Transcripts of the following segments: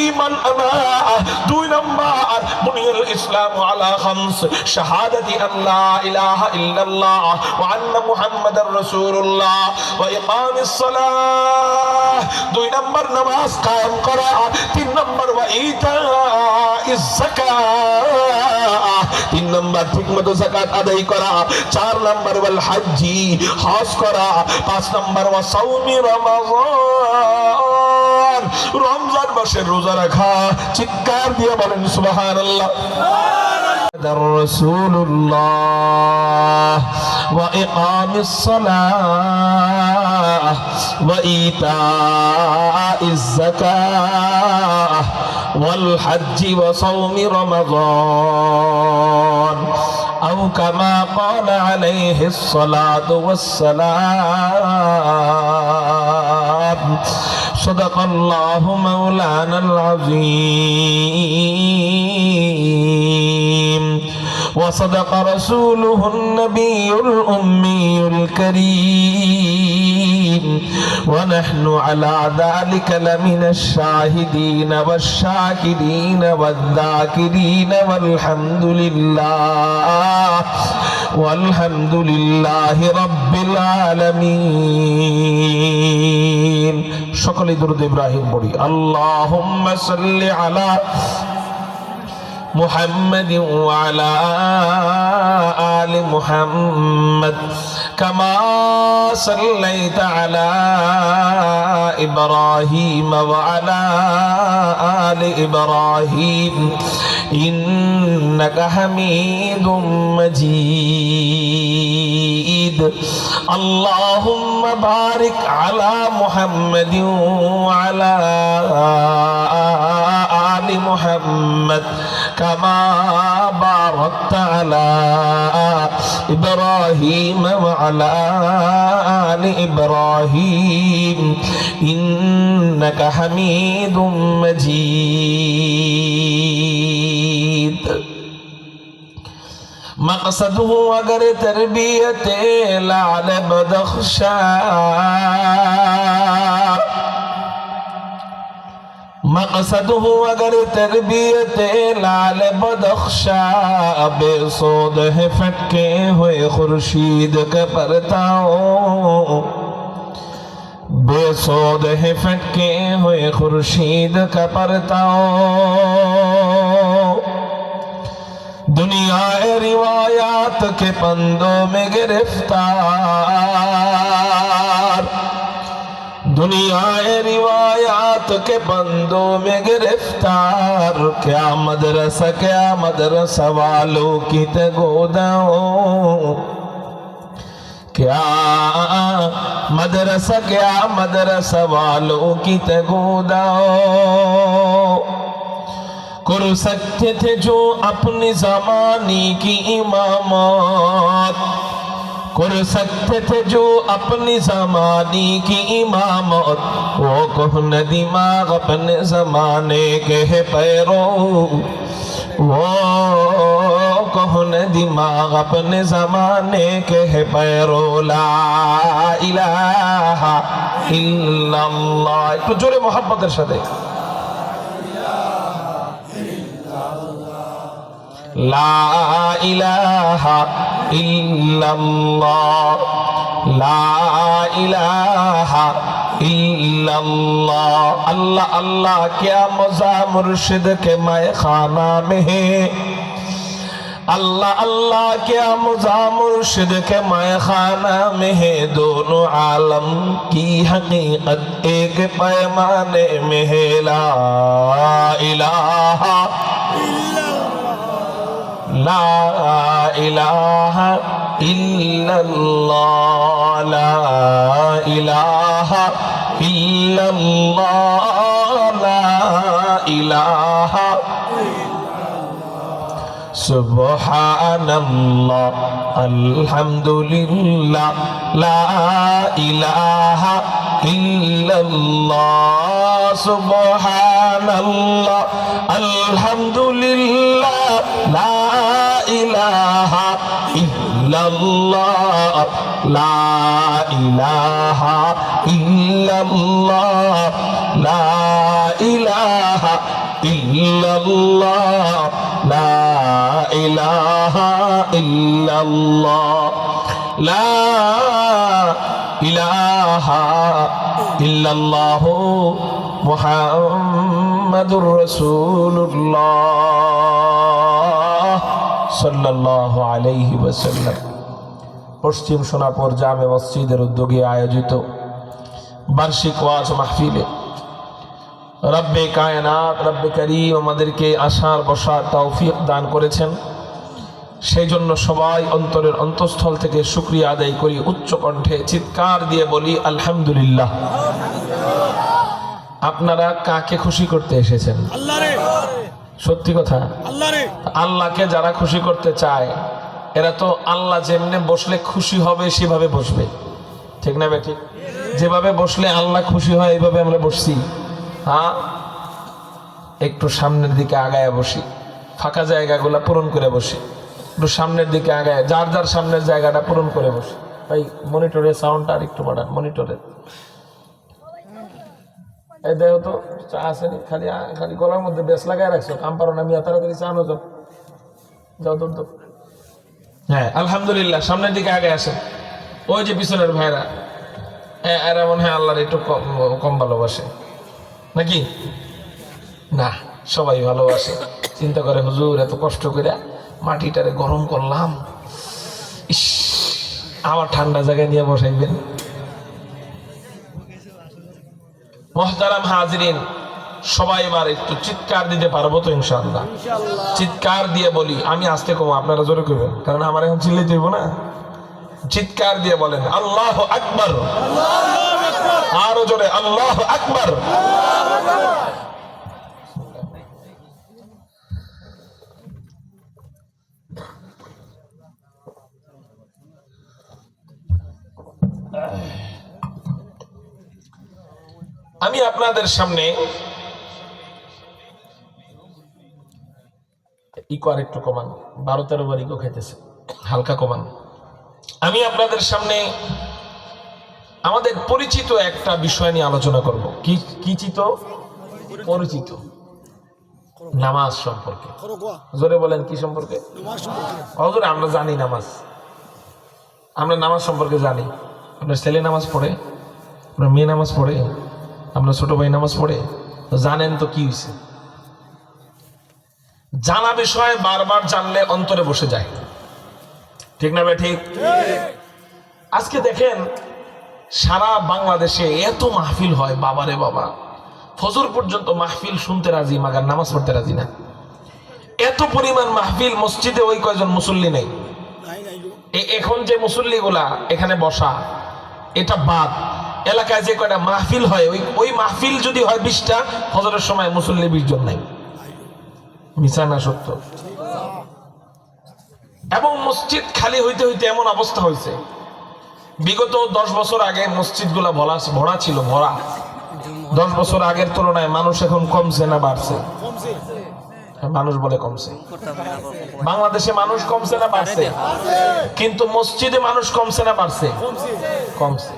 ঈমান আনা। 2 নাম্বার বুনিয়াল ইসলাম আলা খামস শাহাদাতি আল্লা ইলাহা ইল্লাল্লাহ ওয়া আন্না মুহাম্মাদার রাসূলুল্লাহ ওয়া ইকামিস সালাহ। 2 নাম্বার নামাজ কায়েম করা। 3 নাম্বার ওয়া ইতাইজ যাকাত। 3 নাম্বার ঠিকমতো যাকাত আদায় করা। 4 নাম্বার ওয়াল হজ্জি হজ করা। 5 নাম্বার ওয়া সাওমি রমাযান রমজান মাসের রোজা রাখা। চিৎকার দিয়ে বলেন সুবহানাল্লাহ। রাসূলুল্লাহ ওয়া ইকামিস সালাহ ওয়া ইতাইজ যাকাত ওয়াল হজ্জি ওয়া সাওমি রমাযান আও কামা ক্বালা আলাইহিস সালাতু ওয়াস সালাম। সাদাকাল্লাহু মাওলানাল আযীম ওয়া সাদাকা রাসূলুহুন নাবিয়্যুল উম্মিয়্যুল কারীম ওয়া নাহনু আলা যালিকা লামিনাশ শাহিদিন ওয়াশ শাকিরিন ওয়ায-যাকিরিন ওয়ালহামদুলিল্লাহি রাব্বিল আলামিন। সকলে দুরূদ ইব্রাহিম পড়ি। আল্লাহুম্মা সাল্লি আলা محمد وعلى آل محمد كما صليت على إبراهيم وعلى آل إبراهيم إنك حميد مجيد. اللهم بارك على محمد وعلى آل محمد كما باركت على إبراهيم وعلى آل إبراهيم إنك حميد مجيد. مقصده اگر تربیت لعل بدخشا مقصده اگر تربیت لعل بدخشا بے سود ہے پھٹکے ہوئے خورشید کا پرتاؤ بے سود ہے پھٹکے ہوئے خورشید کا پرتاؤ دنیا روایات کے پندوں میں گرفتار دنیا روایات کے پندوں میں گرفتار کیا مدرسہ والوں کی تگوداؤں کیا مدرسہ والوں کی تگوداؤں کر سکتے تھے جو اپنی زمانے کی امامات کر سکتے تھے جو اپنی زمانے کی امامت وہ کہن دماغ اپنے زمانے کے ہے پیرو وہ کہن دماغ اپنے زمانے کے ہے پیرو لا الہ الا اللہ تو جوڑے محبت ارشاد ہے لا الہ الا اللہ لا الہ الا اللہ اللہ اللہ کیا مزہ مرشد کے مے خانہ میں ہے اللہ اللہ کیا مزہ مرشد کے مے خانہ میں ہے دونوں عالم کی حقیقت ایک پیمانے میں ہے لا الہ لا الہ الا اللہ لا الہ الا اللہ لا الہ سبحان اللہ الحمدللہ لا الہ الا اللہ سبحان اللہ الحمدللہ لا الہ الا اللہ لا الہ الا اللہ লা ইলাহা ইল্লাল্লাহ লা ইলাহা ইল্লাল্লাহ লা ইলাহা ইল্লাল্লাহ মুহাম্মাদুর রাসূলুল্লাহ সাল্লাল্লাহু আলাইহি ওয়াসাল্লাম। পশ্চিম সোনাপুর জামে মসজিদের উদ্যোগে আয়োজিত বার্ষিক ওয়াজ মাহফিলে রব্বে কায়নাত রব্বে করিম আমাদেরকে আসার বসার তৌফিক দান করেছেন। সেই জন্য সবাই অন্তরের অন্তঃস্থল থেকে শুকরিয়া আদায় করি, উচ্চ কণ্ঠে চিৎকার দিয়ে বলি আলহামদুলিল্লাহ। আপনারা কাকে খুশি করতে এসেছেন? সত্যি কথা, আল্লাহকে যারা খুশি করতে চায় এরা তো আল্লাহ যেমনে বসলে খুশি হবে সেভাবে বসবে, ঠিক না বেঠিক? যেভাবে বসলে আল্লাহ খুশি হয় এইভাবে আমরা বসছি। হ্যাঁ, একটু সামনের দিকে আগায় বসি, ফাঁকা জায়গাগুলো পূরণ করে বসি, একটু সামনের দিকে আগায় যার যার সামনের জায়গাটা পূরণ করে বসি। ভাই মনিটরের সাউন্ডটা আর একটু বাড়ান, মনিটরের। এই দেখো তো চা আসেনি, খালি খালি গলার মধ্যে বেশ লাগাই রাখছো, কাম পারো না, আমি তাড়াতাড়ি চা আনো, যাও দূর দূর। হ্যাঁ আলহামদুলিল্লাহ, সামনের দিকে আগে আসেন। ওই যে পিছনের ভাইরা, এরা মনে হয় আল্লাহর একটু কম ভালোবাসে নাকি? না, সবাই ভালোবাসে। চিন্তা করে হুজুর এত কষ্ট করে মাটিটারে গরম করলাম, ইস আবার ঠান্ডা জায়গায় নিয়ে বসাইবেন। মুহতারাম হাজিরিন, সবাই এবার একটু চিৎকার দিতে পারবো তো ইনশাআল্লাহ? চিৎকার দিয়ে বলি, আমি আস্তে কম, আপনারা জোরে করবেন, কারণ আমার এখন চিল্লাইতে হইব না। চিৎকার দিয়ে বলেন আল্লাহু আকবার, আরো জোরে আল্লাহু আকবার। আমি আপনাদের সামনে ইকো আর একটু কমান, 12-13 বার ইকো খাইতেছে, হালকা কমান। আমি আপনাদের সামনে আমাদের পরিচিত একটা বিষয় নিয়ে আলোচনা করব। কি পরিচিত? নামাজ সম্পর্কে। জোরে বলেন, কি সম্পর্কে? হুজুর আমরা জানি নামাজ, আমরা নামাজ সম্পর্কে জানি। আপনার ছেলে নামাজ পড়ে, আপনার মেয়ে নামাজ পড়ে, আপনার ছোট ভাই নামাজ পড়ে, জানেন তো কি হয়েছে? জানা বিষয় বারবার জানলে অন্তরে বসে যায়, ঠিক না ভাই? ঠিক। আজকে দেখেন সারা বাংলাদেশে এত মাহফিল হয়, বাবারে বাবা, ফজর পর্যন্ত মাহফিল শুনতে রাজি, মাগার নামাজ পড়তে রাজি না। এত পরিমাণ মাহফিল, মসজিদে ওই কয়জন মুসল্লি নেই। এখন যে মুসল্লি গুলা এখানে বসা, এটা বাদ। এলাকায় যে কয়টা মাহফিল হয়, ওই মাহফিল যদি হয় 20টা, ফজরের সময় মুসল্লি 20 জন নাই। মিছা না সত্য? এবং মসজিদ খালি হইতে হইতে এমন অবস্থা হয়েছে, বিগত 10 বছর আগে মসজিদ গুলা ভরা ছিল, ভরা। 10 বছর আগের তুলনায় মানুষ এখন কমছে না বাড়ছে? মানুষ বলে কমছে। বাংলাদেশে মানুষ কমছে না বাড়ছে? কিন্তু মসজিদে মানুষ কমছে না বাড়ছে? কমছে।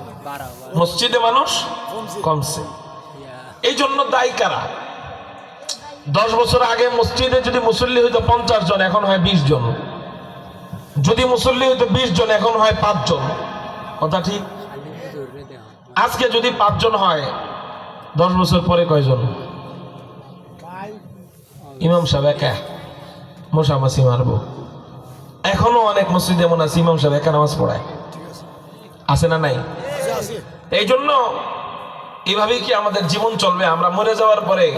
মসজিদে মানুষ কমছে। এই জন্য দায়ী কারা? 10 বছর আগে মসজিদে যদি মুসল্লি হইতো 50 জন, এখন হয় 20 জন। যদি মুসল্লি হইতো 20 জন, এখন হয় 5 জন। কথা ঠিক? আজকে যদি 5 জন হয়, 10 বছর পরে কয়জন? ইমাম সাহেব একা মোশামাসি মারবো। এখনো অনেক মসজিদ এমন আছে ইমাম সাহেব একা নামাজ পড়ায়, আছে না নাই? এই জন্য এইভাবেই কি আমাদের জীবন চলবে? আমরা মরে যাওয়ার পরে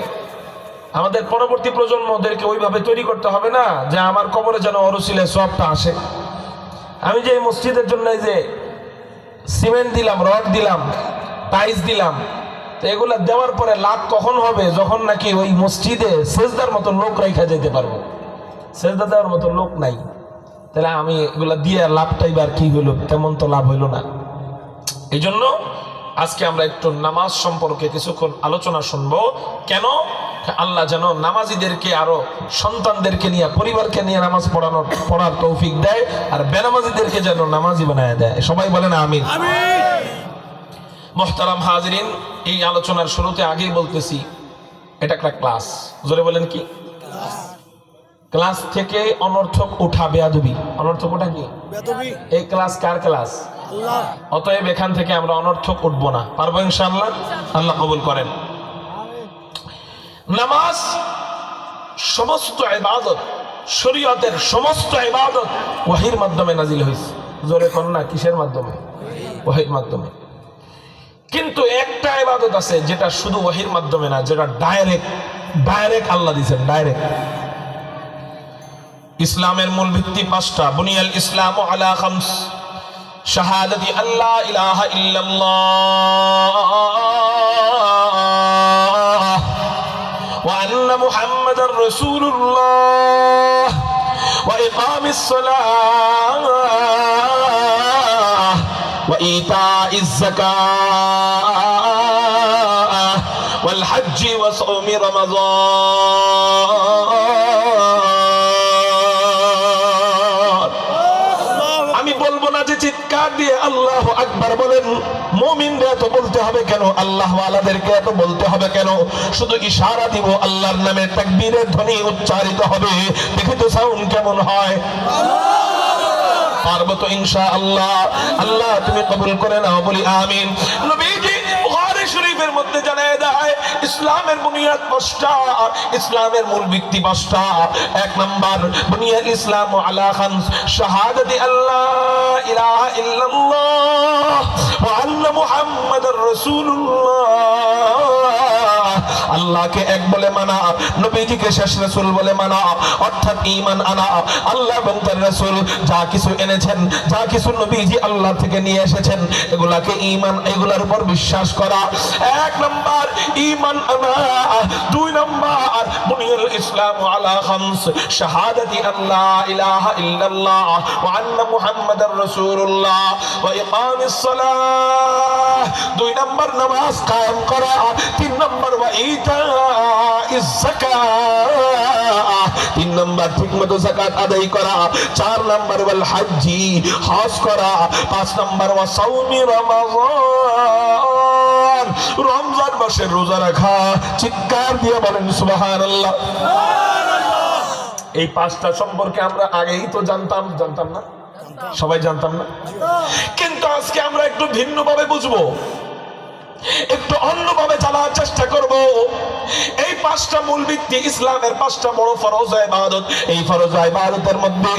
আমাদের পরবর্তী প্রজন্মদেরকে ওইভাবে তৈরি করতে হবে না যে আমার কবরে যেন অরুসিলে সবটা আসে। আমি যে মসজিদের জন্য যে সিমেন্ট দিলাম, রড দিলাম, টাইলস দিলাম, তো এগুলা দেওয়ার পরে লাভ কখন হবে? যখন নাকি ওই মসজিদে সেজদার মতো লোক রেখা যেতে পারবো। সেজদা দেওয়ার মতো লোক নাই, তাহলে আমি এগুলা দিয়ে লাভটাই বার কি হইলো? তেমন তো লাভ হইলো না। এই জন্য আজকে আমরা একটু নামাজ সম্পর্কে কিছুক্ষণ আলোচনা শুনবো। কেন? আল্লাহ যেন নামাজিদেরকে আরো সন্তানদেরকে নিয়ে, পরিবারকে নিয়ে নামাজ পড়ার তৌফিক দেয়, আর বেনামাজিদেরকে যেন নামাজি বানায় দেয়। সবাই বলেন আমিন। মুহতারাম হাজিরিন, এই আলোচনার শুরুতে আগেই বলতেছি এটা একটা ক্লাস। জোরে বলেন কি ক্লাস? থেকে অনর্থক উঠা বেয়াদবি। অনর্থক ওঠা কি বেয়াদবি? এই ক্লাস কার ক্লাস? আল্লাহ। অতএব এখান থেকে আমরা অনর্থক উঠবো না। পারবো ইনশাআল্লাহ? আল্লাহ কবুল করেন। নামাজ সমস্ত ইবাদত, শরীয়তের সমস্ত ইবাদত ওয়াহির মাধ্যমে নাজিল হয়েছে। জোরে কোন না, কিসের মাধ্যমে? ওয়াহির মাধ্যমে। কিন্তু একটা ইবাদত আছে যেটা শুধু ওয়াহির মাধ্যমে না, যেটা ডাইরেক্ট আল্লাহ দিয়েছেন, ডাইরেক্ট। ইসলামের মূল ভিত্তি পাঁচটা। বুনিয়াল ইসলামু আলা খামস, শাহাদাতি আল্লা ইলাহা ইল্লাল্লাহ ওয়া আন্না মুহাম্মাদার রাসূলুল্লাহ ওয়া ইকামিস সালাহ ওয়া ইতাইজ যাকাহ ওয়াল হজ্জি ওয়া সাওমি রমাযান। চিৎকার দিয়ে আল্লাহু আকবার বলেন। মুমিনরা তো বলতে হবে কেন? আল্লাহ ওয়ালাদেরকে এত বলতে হবে কেন? শুধু ইশারা দিব, আল্লাহর নামে তাকবীরের ধ্বনি উচ্চারিত হবে। দেখি তো সাউন্ড কেমন হয়। পারবো তো ইনশাআল্লাহ? আল্লাহ তুমি কবুল করে নাও, বলি আমিন। নবীজি বুখারী শরীফের মধ্যে জানায় দেয় ইসলামের বুনিয়াদ পাঁচটা, ইসলামের মূল ভিত্তি পাঁচটা। এক নাম্বার, বুনিয়াল ইসলামু আলা খামস, শাহাদাতি আল্লাহ ইলাহা ইল্লাল্লাহ ওয়া আন্না মুহাম্মাদার রাসূলুল্লাহ। আল্লাহকে এক বলে মানা, নবীজিকে শেষ রাসূল বলে মানা, অর্থাৎ ঈমান আনা। আল্লাহ এবং তার রাসূল যা কিছু এনেছেন, যা কিছু নবীজি আল্লাহ থেকে নিয়ে এসেছেন, এগুলাকে ঈমান, এগুলার উপর বিশ্বাস করা। এক নাম্বার ঈমান আনা। দুই নাম্বার, বুনিয়াল ইসলামু আলা খামস, শাহাদাতি আল্লা ইলাহা ইল্লাল্লাহ ওয়া আন্না মুহাম্মাদার রাসূলুল্লাহ ওয়া ইকামিস সালাহ। দুই নাম্বার, নামাজ কায়েম করা। তিন নাম্বার, ওয়া ইতাইজ যাকাহ। তিন নাম্বার, ঠিকমতো যাকাত আদায় করা। চার নাম্বার, ওয়াল হজ্জি, হজ করা। পাঁচ নাম্বার, ওয়া সাওমি রমাযান, রমজান মাসের রোজা রাখা। চিৎকার দিয়ে বলেন সুবহানাল্লাহ। এই পাঁচটা সম্পর্কে আমরা আগেই তো জানতাম না? সবাই জানতাম না? কিন্তু আজকে আমরা একটু ভিন্নভাবে বুঝবো, একটু অন্যভাবে জানার চেষ্টা করব। এই পাঁচটা মূল ভিত্তি, ইসলামের পাঁচটা বড় ফরজ ইবাদত। এই ফরজ ইবাদতের মধ্যে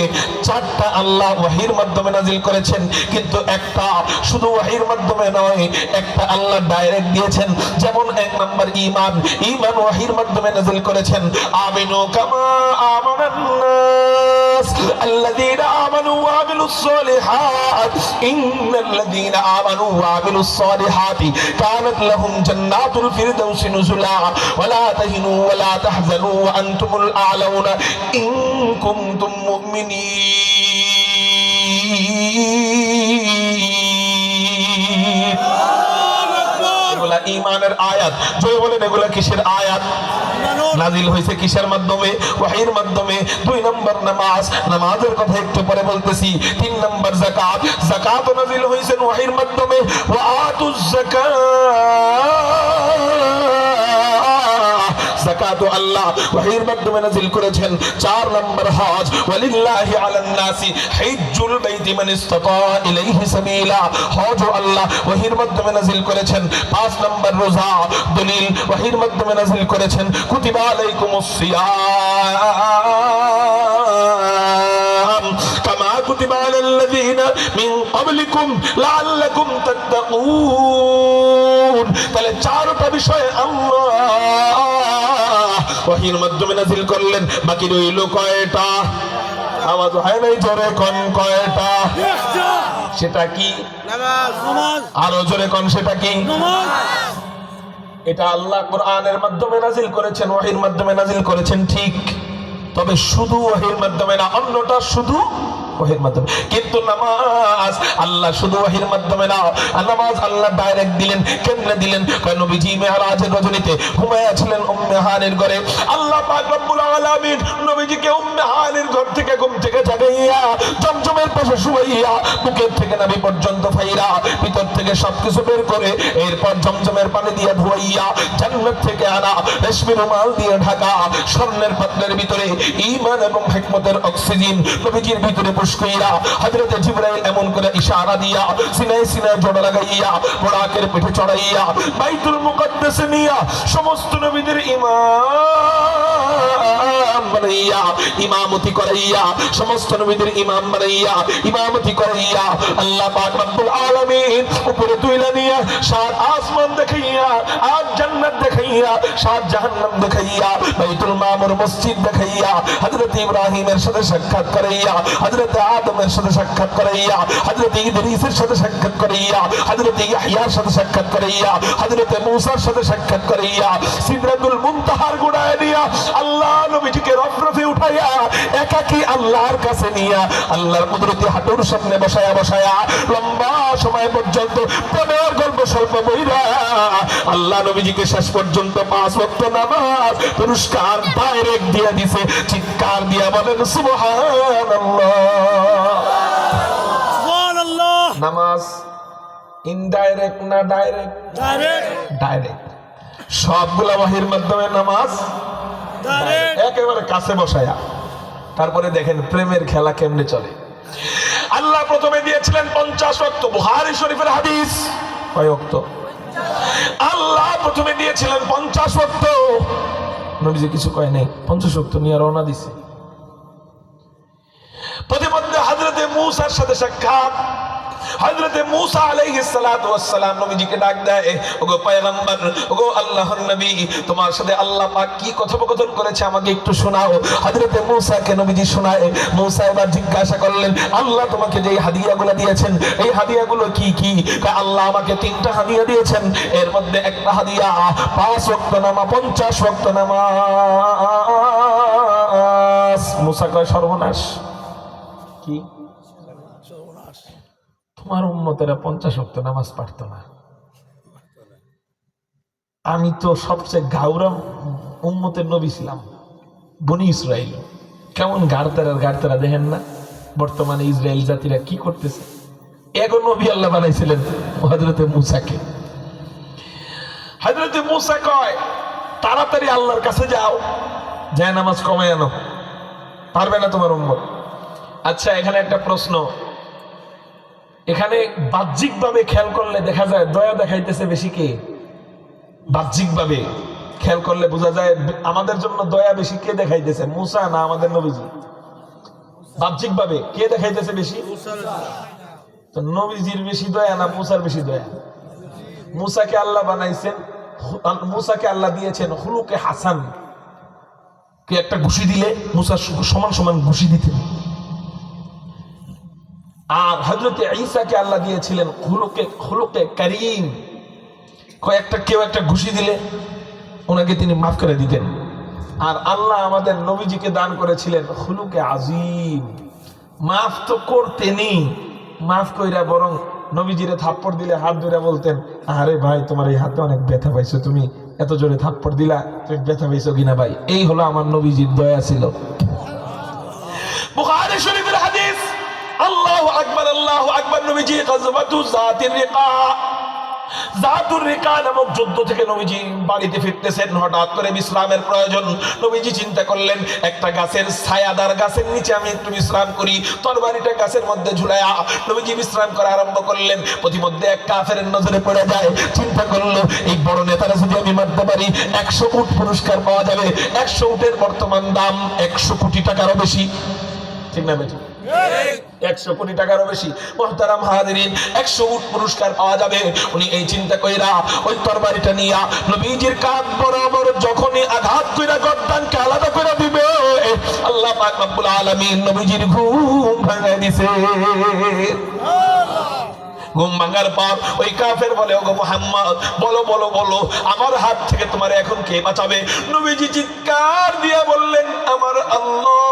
চারটা আল্লাহ ওয়াহির মাধ্যমে নাজিল করেছেন, কিন্তু একটা শুধু ওয়াহির মাধ্যমে নয়, একটা আল্লাহ ডাইরেক্ট দিয়েছেন। যেমন এক নাম্বার ঈমান, ঈমান ওয়াহির মাধ্যমে নাজিল করেছেন। আমিনু কামা আমানান নাস আল্লাযীনা আমানু ওয়া আমিলুস সালিহাত ইন্নাল্লাযীনা আমানু ওয়া আমিলুস সালিহাতি কানাত লাহুম জান্নাতুল ফিরদাউসি নুজুলা ওয়ালা তাহিনু ওয়ালা তাহজানু ওয়া আনতুমুল আ'লাউনা ইন কুনতুম মুমিনিন। এগুলা ঈমানের আয়াত। জয় বলেন, এগুলা কিসের আয়াত? নাজিল হয়েছে কিসের মাধ্যমে? ওয়াহির মাধ্যমে। দুই নম্বর নামাজ, নামাজের কথা একটু পরে বলতেছি। তিন নম্বর যাকাত, যাকাত নাজিল হয়েছে ওয়াহির মাধ্যমে। ওয়া আতুজ যাকাত, যাকাত আল্লাহ ওয়াহির মাধ্যমে নাজিল করেছেন। চার নম্বর হজ, ওয়ালিল্লাহি আলান নাসি হিজ্জুল বাইতি মান ইসতাতা ইলাইহি সাবিলা, হজ আল্লাহ ওয়াহির মাধ্যমে নাজিল করেছেন। পাঁচ নম্বর রোজা, দলিল ওয়াহির মাধ্যমে নাজিল করেছেন। কুতিবা আলাইকুমুস সিয়াম কামা কুতিবা আলাল্লাযীনা মিন ক্বাবলিকুম লাআল্লাকুম তাত্তাকুন। তাহলে চারটা বিষয় আল্লাহ ওয়াহির মাধ্যমে নাজিল করলেন। বাকি রইল কয়টা? আওয়াজ হয় নাই, জোরে কোন কয়টা? সেটা কি? নামাজ। আরো জোরে কোন, সেটা কি? নামাজ। এটা আল্লাহ কোরআনের মাধ্যমে নাজিল করেছেন, ওয়াহির মাধ্যমে নাজিল করেছেন, ঠিক। তবে শুধু ওয়াহির মাধ্যমে না, অন্যটা শুধু ওহীর মাধ্যমে। কিন্তু নামাজ আল্লাহ শুধু ওহীর মাধ্যমে না, নামাজ আল্লাহ ডাইরেক্ট দিলেন। কেমনে দিলেন? কারণ নবীজি মেরাজের রজনীতে ঘুমায়া ছিলেন উম্মে হানির ঘরে। আল্লাহ পাক রব্বুল আলামিন নবীজিকে উম্মে হানির ঘর থেকে ঘুম থেকে জাগাইয়া জমজমের পাশে শুয়াইয়া বুকের থেকে নাভি পর্যন্ত ফাইরা ভিতর থেকে সবকিছু বের করে এরপর জমজমের পানি দিয়ে ধুইয়া জান্নাত থেকে আনা রেশমি রুমাল দিয়ে ঢাকা স্বর্ণের পাত্রের ভিতরে ঈমান এবং হিকমতের অক্সিজেন নবীজির ভিতরে পুশ কইরা হযরতে জিবরাইল এমন করে ইশারা দিয়া সিনায় সিনায় জোড়া লাগাইয়া বুরাকের পিঠে চড়াইয়া বাইতুল মুকদ্দাসে নিয়া সমস্ত নবীদের ইমাম বানাইয়া ইমামতি করাইয়া সমস্ত নবীদের ইমাম বানাইয়া ইমামতি করাইয়া আল্লাহ পাক রব্বুল আলামিন উপরে তুইলা নিয়া সাত আসমান দেখাইয়া আট জান্নাত দেখাইয়া সাত জাহান্নাম দেখাইয়া বাইতুল মামুর মসজিদ দেখাইয়া হযরত ইব্রাহিমের সাথে সাক্ষাৎ করাইয়া হযরত আদমের সাথে সাক্ষাৎ করাইয়া হযরত ইদ্রিসের সাথে সাক্ষাৎ করাইয়া হযরত ইয়াহইয়ার সাথে সাক্ষাৎ করাইয়া হযরত মূসার সাথে সাক্ষাৎ করাইয়া সিদরাতুল মুনতাহার গুড়ায় দিয়া আল্লাহ নবীজিকে রফরফে উঠাইয়া একাকী আল্লাহর কাছে নিয়া আল্লাহর কুদরতি হাঁটুর সামনে বসায়া বসায়া লম্বা সময় পর্যন্ত প্রেমের গল্প স্বল্প বইরা আল্লাহ নবীজিকে শেষ পর্যন্ত 5 ওয়াক্ত নামাজ পুরস্কার ডাইরেক্ট দিয়ে দিছে। চিৎকার দিয়া বলেন সুবহানাল্লাহ। নামাজ ইনডাইরেক্ট না ডাইরেক্ট? ডাইরেক্ট। সবগুলা ওহীর মাধ্যমে নামাজ একেবারে কাছে বসায়া। তারপরে দেখেন প্রেমের খেলা কেমনে চলে। আল্লাহ প্রথমে দিয়েছিলেন 50 ওয়াক্ত, বুখারী শরীফের হাদিস। কয় ওয়াক্ত? আল্লাহ প্রথমে দিয়েছিলেন 50 ওয়াক্ত। নবীজি কিছু কয় নাই, 50 ওয়াক্ত নিয়ে রওনা দিছে। প্রতিমধ্যে হযরতে মূসার সাথে সাক্ষাৎ। হযরতে মূসা আলাইহিস সালাতু ওয়াস সালাম নবীজিকে ডাক দেয়, ওগো পয়গম্বর, ওগো আল্লাহর নবী, তোমার সাথে আল্লাহ পাক কি কথোপকথন করেছে আমাকে একটু শোনাও। হযরতে মূসাকে নবীজি শোনায়। মূসা এবার জিজ্ঞাসা করলেন, আল্লাহ তোমাকে যে হাদিয়াগুলো দিয়েছেন এই হাদিয়াগুলো কি কি? আল্লাহ আমাকে 3টা হাদিয়া দিয়েছেন, এর মধ্যে একটা হাদিয়া 5 ওয়াক্ত নামাজ, 50 ওয়াক্ত নামাজ। মূসা কয় সর্বনাশ। কি? তোমার উম্মতেরা 50 ওয়াক্ত নামাজ পারত না। আমি তো সবচেয়ে গাউরাম উম্মতের নবী ছিলাম, বনি ইসরাইল। কেমন গাড়তারা দেখেন না বর্তমানে ইসরায়েল জাতিরা কি করতেছে। এগো নবী আল্লাহ বানাইছিলেন হযরতে মূসাকে। হযরতে মূসা কয় তাড়াতাড়ি আল্লাহর কাছে যাও, যায় নামাজ কমায় আনো, পারবে না তোমার উম্মত। আচ্ছা, এখানে একটা প্রশ্ন। এখানে বাহ্যিকভাবে খেয়াল করলে দেখা যায় দয়া দেখাইতেছে বেশি কে? বাহ্যিকভাবে খেয়াল করলে বোঝা যায় আমাদের জন্য দয়া বেশি কে দেখাইতেছে, মূসা না আমাদের নবীজি? বাহ্যিকভাবে কে দেখাইতেছে বেশি? তো নবীজির বেশি দয়া না মূসার বেশি দয়া? মূসাকে আল্লাহ বানাইছেন, মূসাকে আল্লাহ দিয়েছেন খুলুকে হাসান। কে একটা ঘুষি দিলে মূসা সমান সমান ঘুষি দিতেন। আর হযরতে ঈসাকে আল্লাহ দিয়েছিলেন খুলুকে কারীম। কেউ একটা ঘুষি দিলে ওনাকে তিনি মাফ করে দিতেন। আর আল্লাহ আমাদের নবীজিকে দান করেছিলেন খুলুকে আজিম। মাফ তো করতেনই, মাফ কইরা বরং নবীজিরে থাপ্পড় দিলে হাত ধরে বলতেন, আরে ভাই তোমার এই হাতে অনেক ব্যথা পাইছো, তুমি এত জোরে থাপ্পড় দিলা, তুমি ব্যথা পাইছো কিনা ভাই? এই হলো আমার নবীজির দয়া ছিল। বুখারী শরীফের হাদিস। আল্লাহু আকবার, আল্লাহু আকবার। নবীজি গাজওয়াতু যাতির রিকা, যাতুর রিকা নামক যুদ্ধ থেকে নবীজি বাড়িতে ফিরতেছেন। হঠাৎ করে বিশ্রামের প্রয়োজন। নবীজি চিন্তা করলেন একটা গাছের ছায়াদার গাছের নিচে আমি একটু বিশ্রাম করি। তরবারিটা গাছের মধ্যে ঝুলায়া নবীজি বিশ্রাম করা আরম্ভ করলেন। প্রতিমধ্যে এক কাফেরের নজরে পড়ে যায়। চিন্তা করলো এই বড় নেতারা যদি আমি মারতে পারি 100 উট পুরস্কার পাওয়া যাবে। 100 উটের বর্তমান দাম 100 কোটি টাকারও বেশি, ঠিক না বেটি? 100 কোটি টাকারও বেশি। মুহতারাম হাজিরিন, 100 উট পুরস্কার পাওয়া যাবে। উনি এই চিন্তা কইরা ওই তরবারিটা নিয়া নবীজির কাঁধ বরাবর যখনই আঘাত কইরা গর্দানকে আলাদা করে দিবে, আল্লাহ পাক রব্বুল আলামিন নবীজির ঘুম ভাঙায় দিছে। ঘুম ভাঙার পর ওই কাফের বলে, ওগো মুহাম্মদ, বলো বলো বলো, আমার হাত থেকে তোমার এখন কে বাঁচাবে? নবীজি চিৎকার দিয়া বললেন, আমার আল্লাহ।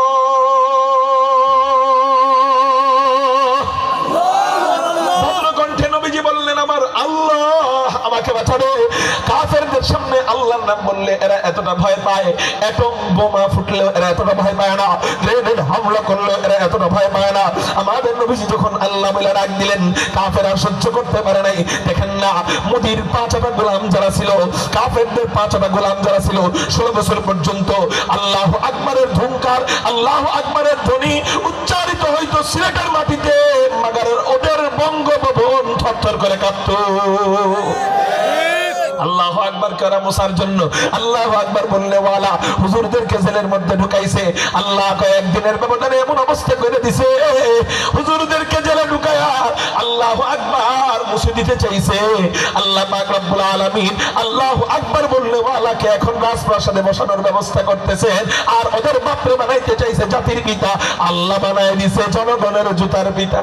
আল্লাহকে বাঁচাবে। কাফেরদের সামনে আল্লাহর নাম বললে এরা এতটা ভয় পায়, অ্যাটম বোমা ফুটলেও এরা এতটা ভয় পায় না, গ্রেনেড হামলা করলেও এরা এতটা ভয় পায় না। আমাদের নবীজি যখন আল্লাহ বলে ডাক দিলেন, কাফেররা সহ্য করতে পারে নাই। দেখেন না, মোদির 5টা গোলাম যারা ছিল, কাফেরদের 5টা গোলাম যারা ছিল, 16 বছর পর্যন্ত আল্লাহু আকবারের হুঙ্কার, আল্লাহু আকবারের ধ্বনি উচ্চারিত হইতো সিলেটের মাটিতে, মাগারের ওদের বঙ্গভবন থরথর করে কাঁপত। আল্লাহু আকবার করা মুসার জন্য আল্লাহু আকবার বললে ওয়ালা হুজুরদেরকে জেলের মধ্যে ঢুকাইছে। আল্লাহ কয়েকদিনের ব্যবধানে এমন অবস্থা করে দিছে, হুজুরদেরকে জেলে ঢুকায়া আল্লাহু আকবার মুছে দিতে চাইছে। আল্লাহ পাক রব্বুল আলামিন আল্লাহু আকবার বললে ওয়ালাকে এখন রাজপ্রাসাদে বসানোর ব্যবস্থা করতেছেন, আর ওদের বাপরে বানাইতে চাইছে জাতির পিতা, আল্লাহ বানায় দিছে জনগণের জুতার পিতা।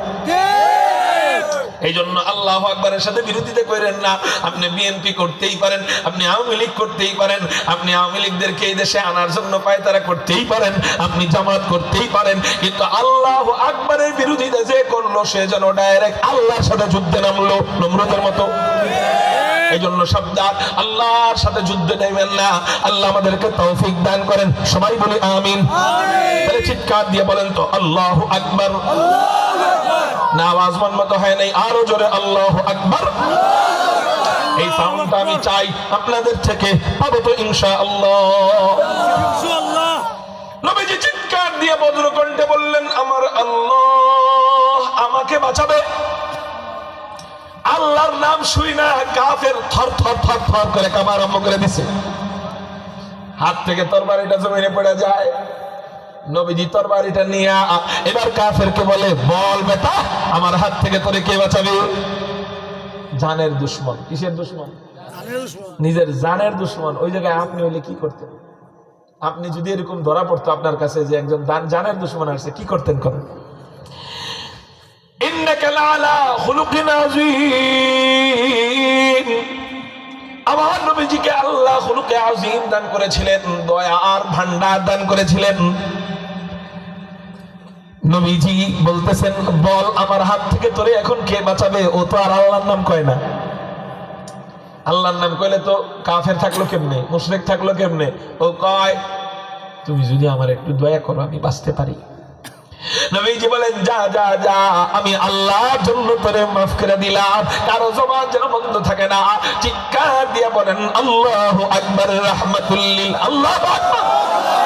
এই জন্য আল্লাহু আকবারের সাথে বিরোধিতা করেন না। আপনি বিএনপি করতেই পারেন, আপনি আওয়ামী লীগ করতেই পারেন, আপনি আওয়ামী লীগদেরকে এই দেশে আনার জন্য পায়তারা করতেই পারেন, আপনি জামাত করতেই পারেন, কিন্তু আল্লাহু আকবারের বিরোধিতা যে করলো সে যেন ডাইরেক্ট আল্লাহর সাথে যুদ্ধে নামলো, নমরুদের মতো। এই জন্য সাবধান, আল্লাহর সাথে যুদ্ধে নেবেন না। আল্লাহ আমাদেরকে তৌফিক দান করেন, সবাই বলি আমিন। তাহলে চিৎকার দিয়ে বলেন তো আল্লাহু আকবার। না আওয়াজ মন মতো হয় নাই, আরো জোরে আল্লাহু আকবার। এই সাউন্ডটা আমি চাই আপনাদের থেকে, পাবো তো ইনশাআল্লাহ। নবীজি চিৎকার দিয়ে বজ্র কণ্ঠে বললেন, আমার আল্লাহ আমাকে বাঁচাবে। আল্লাহর নাম শুই না কাফের থর থর থর থর করে কাঁপা আরম্ভ করে দিছে। হাত থেকে তরবারিটা জমিনে পড়ে যায়। নবীজি তরবারিটা নিয়ে এবার কাফেরকে বলে, বল বেটা আমার হাত থেকে তোরে কে বাঁচাবে? জানের দুশ্মন। কিসের দুশ্মন? নিজের জানের দুশ্মন। ওই জায়গায় আপনি হইলে কি করতেন? আপনি যদি এরকম ধরা পড়তো আপনার কাছে যে একজন জানের দুশ্মন আসছে, কি করতেন? করেন ইন্নাকা লাআলা খুলুকিন আযীম। আমার নবীজিকে আল্লাহ খুলুকে আযীম দান করেছিলেন, দয়ার ভান্ডার দান করেছিলেন। নবীজি বলতেছেন, বল আমার হাত থেকে তোরে এখন কে বাঁচাবে? ও তো আর আল্লাহর নাম কয় না। আল্লাহর নাম কইলে তো কাফের থাকলো কেমনে, মুশরিক থাকলো কেমনে? ও কয়, তুমি যদি আমার একটু দয়া করো আমি বাঁচতে পারি। নবীজি বলেন, যা যা যা, আমি আল্লাহর জন্য তোরে মাফ করে দিলাম। কারো জবান যেন বন্ধ থাকে না। চিৎকার দিয়ে বলেন আল্লাহু আকবার। রাহমাতুল্লিল, আল্লাহু আকবার।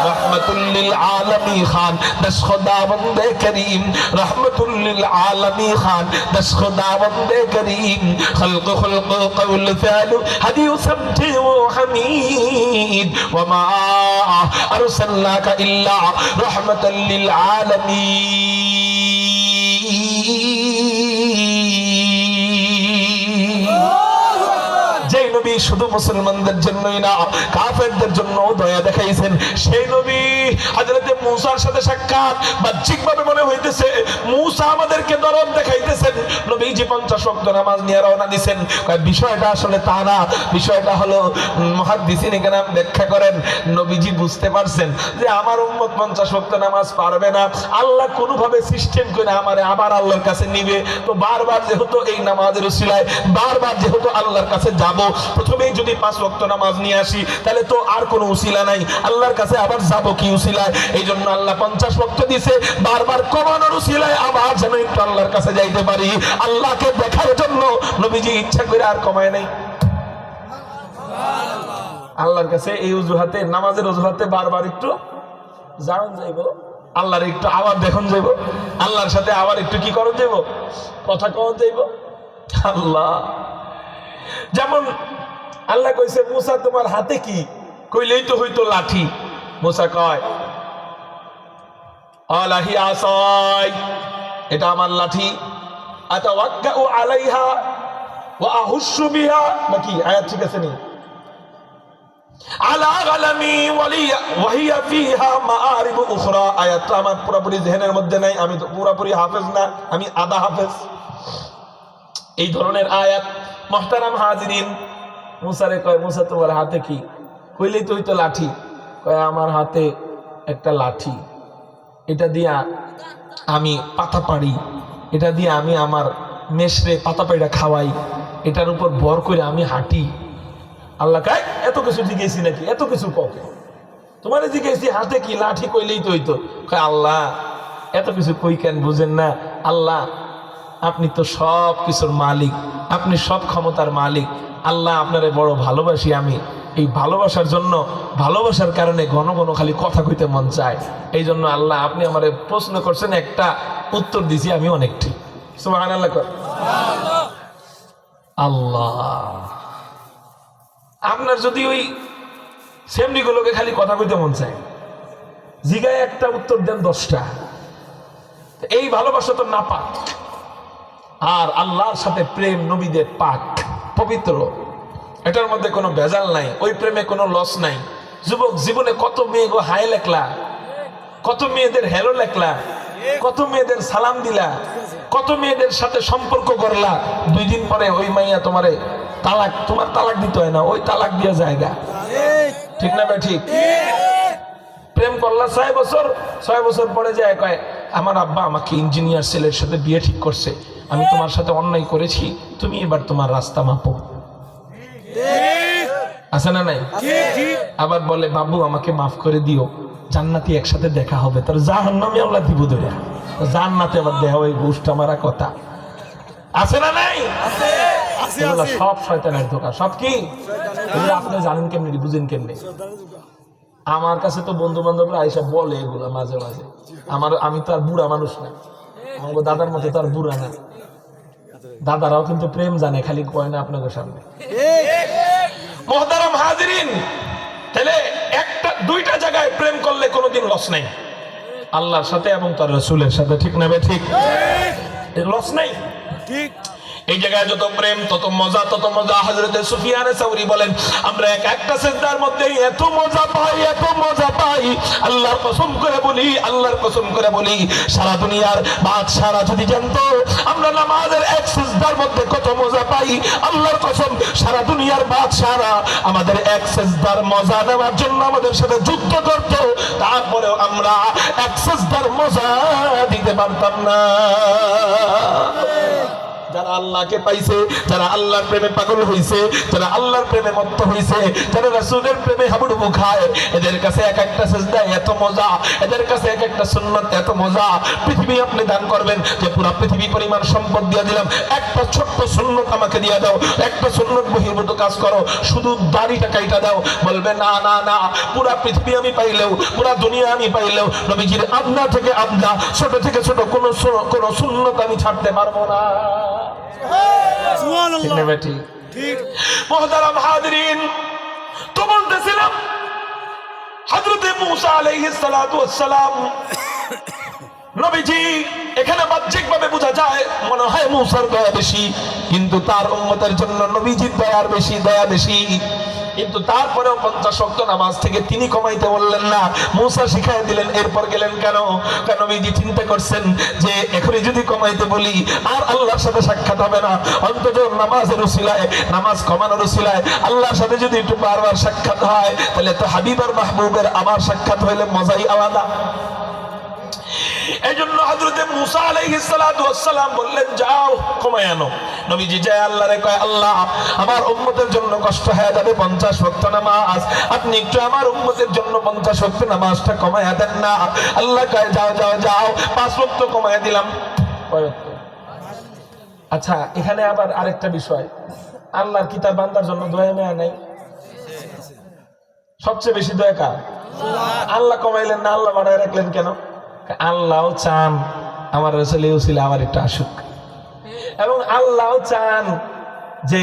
रहमतुल्लिल आलमी खान दस खुदा बंदे करीम, रहमतुल्लिल आलमी खान दस खुदा बंदे करीम, खल्क खुल्क कौल फ़अल हदी समझे वो हमीद, वमा अरसलनाका इल्ला रहमतल लिल आलमीन। যেই নবী শুধু মুসলমানদের জন্যই না কাফেরদের জন্য দয়া দেখাইছেন, সেই নবী হযরত মূসার সাথে সাক্ষাৎ বাহ্যিকভাবে মনে হইতেছে মূসা আমাদেরকে দরদ দেখাইতেছেন। নবীজি 50 ওয়াক্ত নামাজ নিয়ে রওনা দিবেন। বিষয়টা আসলে তা না। বিষয়টা হলো মুহাদ্দিসিনে কেরাম ব্যাখ্যা করেন, নবীজি বুঝতে পারছেন যে আমার উম্মত 50 ওয়াক্ত নামাজ পারবে না, আল্লাহ কোনোভাবে সিস্টেম করে আমারে আবার আল্লাহর কাছে নিবে। তো বারবার যেহেতু এই নামাজের উসিলায় বারবার যেহেতু আল্লাহর কাছে যাব, প্রথমেই যদি 5 ওয়াক্ত নামাজ নিয়ে আসি তাহলে তো আর কোনো উসিলা নাই, আল্লাহর কাছে আবার যাব কি উসিলায়? এই জন্য আল্লাহ 50 ওয়াক্ত দিয়েছে, বারবার কমানোর উসিলায় আবার যেন একটু আল্লাহর কাছে যাইতে পারি। আল্লাহকে দেখার জন্য নবীজি ইচ্ছা করে আর কমায় নাই। আল্লাহর কাছে এই অজুহাতে, নামাজের অজুহাতে বারবার একটু যাওয়া যাইব, আল্লাহর একটু আবার দেখুন যাইব, আল্লাহর সাথে আবার একটু কি করুন যাইব, কথা কওয়া যাইব। আল্লাহ যেমন আল্লাহ কইছে, মুসা তোমার হাতে কি? কইলেই তো হইতো লাঠি। মুসা কয় আলাহি আসাই, এটা আমার লাঠি। আতাওয়াক্কাউ আলাইহা ওয়া আহুশু বিহা, নাকি আয়াত ঠিক আছে নি? আলা গালামি ওয়ালিয়া ওয়াহিয়া ফিহা মাআরিব উখরা। আয়াতটা আমার পুরোপুরি জেহেনের মধ্যে নাই, আমি তো পুরোপুরি হাফেজ না, আমি আধা হাফেজ। এই ধরনের আয়াত। মুহতারাম হাজিরিন, মুসারে কয়, মুসা তোমার হাতে কি? কইলেই তো হইতো লাঠি। কয় আমার হাতে একটা লাঠি, এটা দিয়া আমি পাতা পাড়ি, এটা দিয়ে আমি আমার মেশরে পাতা পাড়িটা খাওয়াই, এটার উপর ভর করে আমি হাঁটি। আল্লাহ কয় এত কিছু জিজ্ঞেসি নাকি, এত কিছু ককে তোমার জিজ্ঞেসি হাতে কি লাঠি কইলেই তো হইতো। আল্লাহ এত কিছু কই কেন বুঝেন না? আল্লাহ আপনি তো সব কিছুর মালিক, আপনি সব ক্ষমতার মালিক। আল্লাহ আপনারে বড় ভালোবাসি আমি, এই ভালোবাসার জন্য, ভালোবাসার কারণে ঘন ঘন খালি কথা কইতে মন চায়। এই জন্য আল্লাহ আপনি আমারে প্রশ্ন করছেন, একটা উত্তর দিছি আমি অনেকটি। সুবহানাল্লাহ। আল্লাহ আপনার যদি ওই সেমনিগুলোকে খালি কথা কইতে মন চায়, জিগায় একটা উত্তর দেন 10টা, এই ভালোবাসা তো না পাক। আর আল্লাহর সাথে প্রেম নবীদের পাক পবিত্র, এটার মধ্যে কোনো ভেজাল নাই, ওই প্রেমে কোনো লস নাই। যুবক জীবনে কত মেয়ে গো হাই লেখলা, কত মেয়েদের হেলো লেখলা, কত মেয়েদের সালাম দিলা, কত মেয়েদের সাথে সম্পর্ক করলা, 2 দিন পরে ওই মাইয়া তোমারে তালাক, তোমার তালাক দিতে হয় না, ওই তালাক দিয়া জায়গা। ঠিক না ভাই? ঠিক। প্রেম করলা 6 বছর পরে যায় কয় আমার আব্বা আমাকে ইঞ্জিনিয়ার ছেলের সাথে বিয়ে ঠিক করছে, আমি তোমার সাথে অন্যায় করেছি, তুমি এবার তোমার রাস্তা মাপো। আছে না নাই? আবার বলে বাবু আমাকে মাফ করে দিও, জান্নাতি একসাথে দেখা হবে। তার জাহান্নামে আল্লাহ দিব ধরে, জান্নাতে আবার দেখা ওই গোষ্ঠ মারা কথা। আছে না নাই? সব শয়তানের ধোঁকা, সব কি আপনি জানেন কেমনি, বুঝেন কেমনি? আমার কাছে তো বন্ধু বান্ধবরা আইসা বলে এগুলা মাঝে মাঝে। আমি তো আর বুড়া মানুষ না, আমার দাদার মতো তো আর বুড়া না। দাদারাও কিন্তু প্রেম জানে, খালি কয় না আপনাদের সামনে। মুহতারাম হাজিরিন, তাহলে একটা 2টা জায়গায় প্রেম করলে কোনোদিন লস নাই, আল্লাহর সাথে এবং তার রাসূলের সাথে। ঠিক না? ঠিক। লস নাই। ঠিক। এই জায়গায় যত প্রেম তত মজা, তত মজা। হযরত সুফিয়ান সাউরি বলেন আমরা একটা সিজদার মধ্যে এত মজা পাই, এত মজা পাই, আল্লাহর কসম করে বলি, আল্লাহর কসম করে বলি, সারা দুনিয়ার বাদশারা যদি জানতো আমরা নামাজের এক সিজদার মধ্যে কত মজা পাই, আল্লাহর কসম সারা দুনিয়ার বাদশারা আমাদের এক সিজদার মজা নেওয়ার জন্য আমাদের সাথে যুদ্ধ করত, তারপরেও আমরা এক সিজদার মজা দিতে পারতাম না। যারা আল্লাহকে পাইছে, যারা আল্লাহর প্রেমে পাগল হইছে, যারা আল্লাহর প্রেমে মত্ত হইছে, যারা রাসূলের প্রেমে হাবুডুবু খায়, এদের কাছে এক একটা সিজদা এত মজা, এদের কাছে এক একটা সুন্নাত এত মজা। পৃথিবী আপনি দান করবেন যে পুরো পৃথিবী পরিমাণ সম্পদ দিয়ে দিলাম, একটা ছোট্ট সুন্নাত আমাকে দিয়ে দাও, একটা সুন্নাত বহির্ভূত কাজ করো, শুধু দাড়িটা কাইটা দাও। বলবে না না না, পুরো পৃথিবী আমি পাইলেও, পুরো দুনিয়া আমি পাইলেও নবীজির আদনা থেকে আদনা, ছোট থেকে ছোট কোন সুন্নাত আমি ছাড়তে পারবো না। মুহতারাম হাজিরিন, তো বলতেছিলাম হযরত মূসা আলাইহিস সালাতু ওয়াস সালাম নবীজি, এখানে বাহ্যিকভাবে বোঝা যায় মনে হয় মূসার দয়া বেশি, কিন্তু তার উম্মতের জন্য নবীজির দয়ার বেশি, দয়া বেশি। কিন্তু তারপরেও 50 ওয়াক্ত নামাজ থেকে তিনি কমাইতে বললেন না, মূসা শিখাই দিলেন। এরপর গেলেন কেন? কারণ নবীজি চিন্তা করছেন যে এখনই যদি কমাইতে বলি আর আল্লাহর সাথে সাক্ষাৎ হবে না, অন্তত নামাজের উসিলায়, নামাজ কমানোর উসিলায় আল্লাহর সাথে যদি একটু বারবার সাক্ষাৎ হয়, তাহলে তো হাবিব আর মাহবুবের আমার সাক্ষাৎ হইলে মজাই আলাদা। এইজন্য হযরত মূসা আলাইহিস সালাতু ওয়াস সালাম বললেন যাও কমায় আনো। নবীজি যায় আল্লাহরে কয় আল্লাহ আমার উম্মতের জন্য কষ্ট হয়ে যাবে 50 ওয়াক্ত নামাজ, আপনি একটু আমার উম্মতের জন্য 50 ওয়াক্ত নামাজটা কমায় দেন না। আল্লাহ কয় যাও যাও যাও 5 ওয়াক্ত কমায় দিলাম। কয় ওয়াক্ত? আচ্ছা, এখানে আবার আরেকটা বিষয়, আল্লাহর কি তার বান্দার জন্য দয়া মায়া নাই? সবচেয়ে বেশি দয়া কার? আল্লাহ কমাইলেন না, আল্লাহ বাড়ায় রাখলেন কেন? আল্লাহ চান আমার রাসূল উসিলা আমার একটু আসুক, এবং আল্লাহ চান যে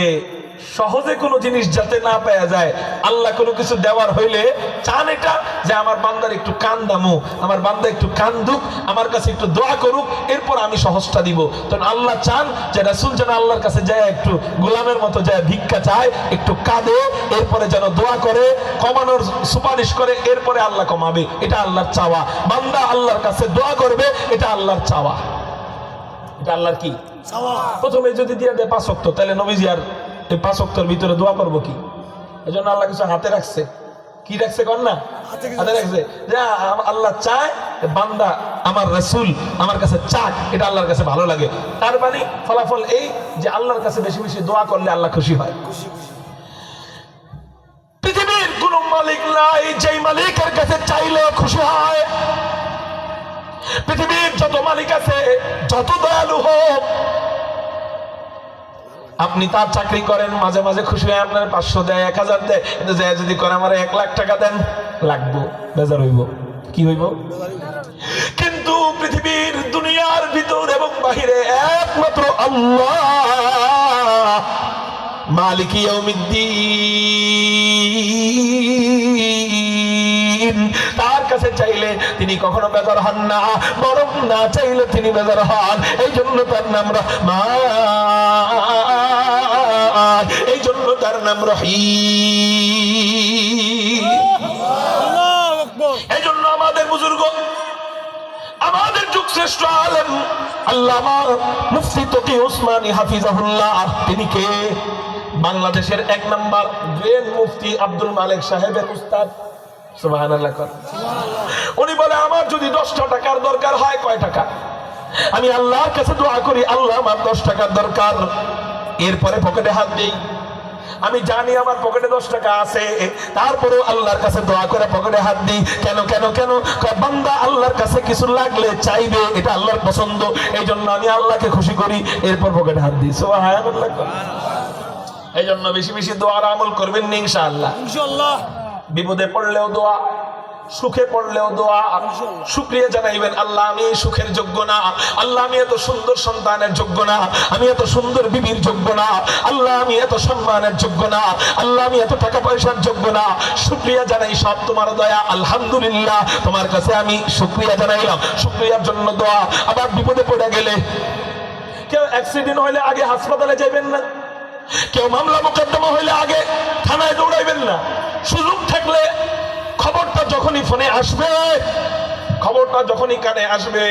সহজে কোনো জিনিস যাতে না পাওয়া যায়। আল্লাহ কোনো কিছু দেওয়ার হইলে চান এটা যে আমার বান্দার একটু কান্দামু, আমার বান্দা একটু কান্দুক, আমার কাছে একটু দোয়া করুক, এরপর আমি সহজটা দিব। তখন আল্লাহ চান যে রাসূল যেন আল্লাহর কাছে যায় একটু গোলামের মতো যায় ভিক্ষা চায়, একটু কাঁদে, এরপরে যেন দোয়া করে, কমানোর সুপারিশ করে, এরপরে আল্লাহ কমাবে। এটা আল্লাহর চাওয়া। বান্দা আল্লাহর কাছে দোয়া করবে, এটা আল্লাহর চাওয়া। এটা আল্লাহর কি চাওয়া? প্রথমে যদি দিয়ে দেয় 5 ওয়াক্ত, তাহলে নবীজি আর এই 5 ওয়াক্তের ভিতরে দোয়া করবো কি? এই জন্য আল্লাহ কিছু হাতে রাখছে। কি রাখছে কর না? হাতে রাখছে যে আল্লাহ চায় বান্দা আমার রাসূল আমার কাছে চাক, এটা আল্লাহর কাছে ভালো লাগে। তার মানে ফলাফল এই যে আল্লাহর কাছে বেশি বেশি দোয়া করলে আল্লাহ খুশি হয়। পৃথিবীর কোন মালিক নাই যেই মালিকের কাছে চাইলে খুশি হয়। পৃথিবীর যত মালিক আছে, যত দয়ালু হোক, আপনি তার চাকরি করেন, মাঝে মাঝে খুশি হয় আপনার 500 দেয়, 1000 দেয়, কিন্তু যে যদি করে আমার 1 লাখ টাকা দেন, লাগবো, বেজার হইব। কি হইব? কিন্তু পৃথিবীর দুনিয়ার ভিতর এবং বাহিরে একমাত্র আল্লাহ মালিক ইয়াউমিদ্দিন, তার কাছে চাইলে তিনি কখনো বেজার হন না, বরং না চাইলে তিনি বেজার হন। এই জন্য তার নাম রহমান, এই জন্য তার নাম রহিম। এই জন্য আমাদের বুজুর্গ, আমাদের যুগ শ্রেষ্ঠ আলেম আল্লামা মুফতি তকি উসমানী হাফিজাহুল্লাহ, তিনি কে? বাংলাদেশের 1 নাম্বার গ্রেট মুফতি আব্দুল মালিক সাহেবের উস্তাদ। সুবহানাল্লাহ। উনি বলে আমার যদি 10টা টাকার দরকার হয়, কয় টাকা? আমি আল্লাহর কাছে দোয়া করি, আল্লাহ আমার 10 টাকার দরকার। এরপরে পকেটে হাত দেই, আমি জানি আমার পকেটে 10 টাকা আছে, তারপরেও আল্লাহর কাছে দোয়া করে পকেটে হাত দিই। কেন কেন কেন? বান্দা আল্লাহর কাছে কিছু লাগলে চাইবে, এটা আল্লাহর পছন্দ, এই জন্য আমি আল্লাহকে খুশি করি, এরপর পকেটে হাত দিই। সুবহানাল্লাহ। এই জন্য বেশি বেশি দোয়ার আমল করবেন ইনশাআল্লাহ। ইনশাআল্লাহ। বিপদে পড়লেও দোয়া, সুখে পড়লেও দোয়া, শুকরিয়া জানাইবেন, আল্লাহ আমি সুখের যোগ্য না, আল্লাহ আমি এত সুন্দর সন্তানের যোগ্য না, আমি এত সুন্দর বিবির যোগ্য না, আল্লাহ আমি এত সম্মানের যোগ্য না, আল্লাহ আমি এত টাকা পয়সার যোগ্য না। শুকরিয়া জানাই, সব তোমার দয়া, আলহামদুলিল্লাহ তোমার কাছে আমি শুকরিয়া জানাইলাম। শুকরিয়ার জন্য দোয়া। আবার বিপদে পড়ে গেলে, কেউ অ্যাক্সিডেন্ট হইলে আগে হাসপাতালে যাইবেন না, কেউ মামলা মোকদ্দমা হইলে আগে থানায় দৌড়াইবেন না। সুযোগ থাকলে খবরটা যখনই ফোনে আসবে, খবরটা যখনই কানে আসবে,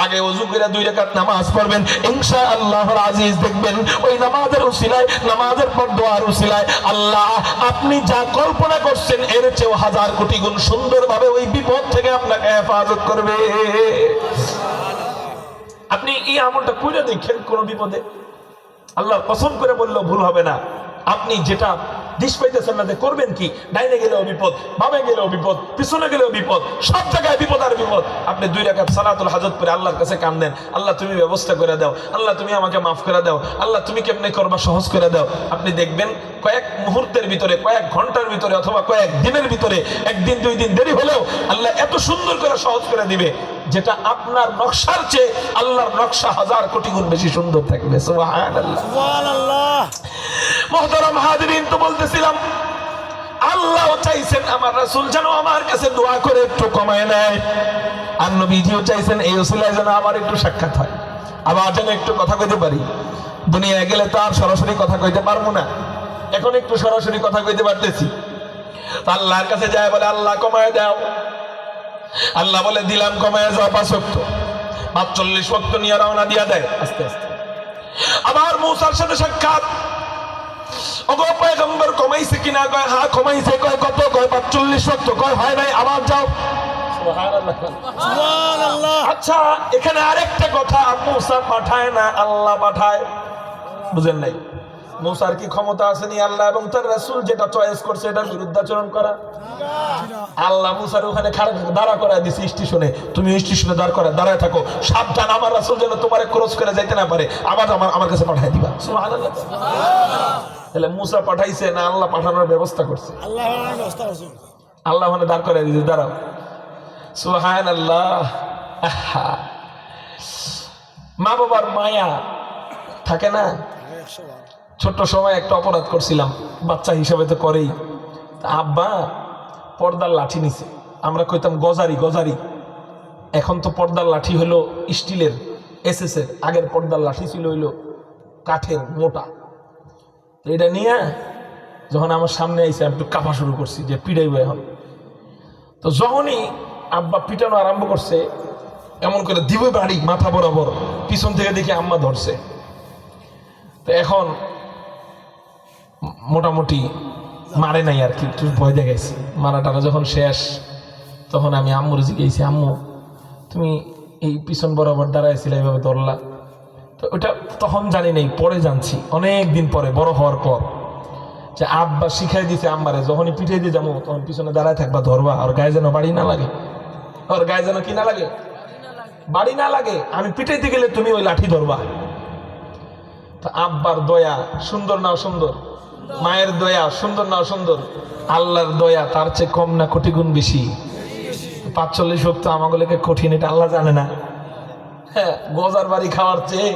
আগে ওযু করে 2 রাকাত নামাজ পড়বেন, ইনশাআল্লাহুল আজিজ। দেখবেন ওই নামাজের উসিলায়, নামাজের পর দোয়ার উসিলায় আল্লাহ আপনি যা কল্পনা করছেন এর চেয়ে 1000 কোটি গুণ সুন্দরভাবে ওই বিপদ থেকে আপনাকে হেফাজত করবে। আপনি এই আমলটা কইরা দেখেন, কোন বিপদে আল্লাহর কসম করে বললেও ভুল হবে না। আপনি যেটা দিশ পাইতেছেন না যে করবেন কি, ডাইনে গেলেও বিপদ, বামে গেলেও বিপদ, পিছনে গেলেও বিপদ, সব জায়গায় বিপদ আর বিপদ। আপনি 2 রাকাত সালাতুল হাজত পড়ে আল্লাহর কাছে কান্দেন, আল্লাহ তুমি ব্যবস্থা করে দাও, আল্লাহ তুমি আমাকে মাফ করে দাও, আল্লাহ তুমি কেমনে করবা সহজ করে দাও। আপনি দেখবেন কয়েক মুহূর্তের ভিতরে, কয়েক ঘন্টার ভিতরে, অথবা কয়েক দিনের ভিতরে, 1 দিন 2 দিন দেরি হলেও আল্লাহ এত সুন্দর করে সহজ করে দিবে, যেটা আপনার নকশার চেয়ে আল্লাহর নকশা 1000 কোটি গুণ বেশি সুন্দর থাকবে। সুবহানাল্লাহ, সুবহানাল্লাহ। মুহতারাম হাজিরিন, তো বলতেছিলাম আল্লাহ চাইছেন আমার রাসূল যেন আমার কাছে দোয়া করে একটু কমায় নেয়, আর নবীজিও চাইছেন এই ওসিলায় যেন আমার একটু সাক্ষাৎ হয়, আবার যেন একটু কথা কইতে পারি। দুনিয়ায় গেলে তো আর সরাসরি কথা কইতে পারবো না, এখন একটু সরাসরি কথা কইতে পারতেছি। আল্লাহর কাছে যায়, বলে আল্লাহ কমায় দাও। আল্লাহ বলে দিলাম, কমায় যাও 5 ওয়াক্ত। 45 ওয়াক্ত নিয়ে রওনা দিয়া দেয় আস্তে আস্তে। আবার মূসার সাথে সাক্ষাৎ, ওগো পয়গম্বর কমাইছে কিনা? কয় হ্যাঁ কমাইছে। কয় কত? কয় 45 ওয়াক্ত। কয় হয় নাই, আবার যাও। সুবহানাল্লাহ, সুবহানাল্লাহ। আচ্ছা, এখানে আরেকটা কথা, মূসা পাঠায় না, আল্লাহ পাঠায়। বুঝেন নাই? মূসার কি ক্ষমতা আছে নি আল্লাহ এবং তার রাসূল যেটা চয়েস করছে এটার বিরুদ্ধাচরণ করা? আল্লাহ মূসার ওখানে দাঁড়া করায় দিছে স্টেশনে, তুমি স্টেশনে দাঁড়ায় থাকো, সাবধান আমার রাসূল যেন তোমারে ক্রস করে যাইতে না পারে, আবার আমার কাছে পাঠায় দিবা। সুবহানাল্লাহ। তাহলে মূসা পাঠাইছে না আল্লাহ পাঠানোর ব্যবস্থা করছে? আল্লাহ ওখানে দাঁড় করায় দিয়েছে, দাঁড়াও। সুবহানাল্লাহ। মা বাবার মায়া থাকে না? ছোট্ট সময় একটা অপরাধ করছিলাম, বাচ্চা হিসাবে তো করেই। আব্বা পর্দার লাঠি নিছে, আমরা কইতাম গজারি গজারি, এখন তো পর্দার লাঠি হলো স্টিলের, এসএস এর। আগের পর্দার লাঠি ছিল হইলো কাঠের মোটা। এটা নিয়ে যখন আমার সামনে আইসে আমি একটু কাঁপা শুরু করছি যে পিটাইব এখন। তো যখনই আব্বা পিটানো আরম্ভ করছে, এমন করে দিব বাড়ি মাথা বরাবর, পিছন থেকে দেখি আম্মা ধরছে। তো এখন মোটামুটি মারে নাই আর কি, একটু ভয় দেখাইছি। মারাটারা যখন শেষ, তখন আমি আম্মুর জিজ্ঞেসি, আম্মু তুমি এই পিছন বরাবর দাঁড়াইছিলে, এইভাবে ধরলা। তো ওটা তখন জানি নাই, পরে জানছি অনেক দিন পরে, বড় হওয়ার পর, যে আব্বা শিখাই দিছে আম্মারে, যখনই পিঠে দিয়ে যাবো তখন পিছনে দাঁড়ায় থাকবা, ধরবা, ওর গায়ে যেন বাড়ি না লাগে, ওর গায়ে যেন কি না লাগে, বাড়ি না লাগে। আমি পিঠাইতে গেলে তুমি ওই লাঠি ধরবা। তো আব্বার দয়া সুন্দর না সুন্দর, মায়ের দয়া সুন্দর না সুন্দর, আল্লাহর দয়া তার চেয়ে কম না কোটি গুণ বেশি। 45 ওয়াক্ত আমাগুলোকে কঠিন, এটা আল্লাহ জানে না? হ্যাঁ, গজার বাড়ি খাওয়ার চেয়ে,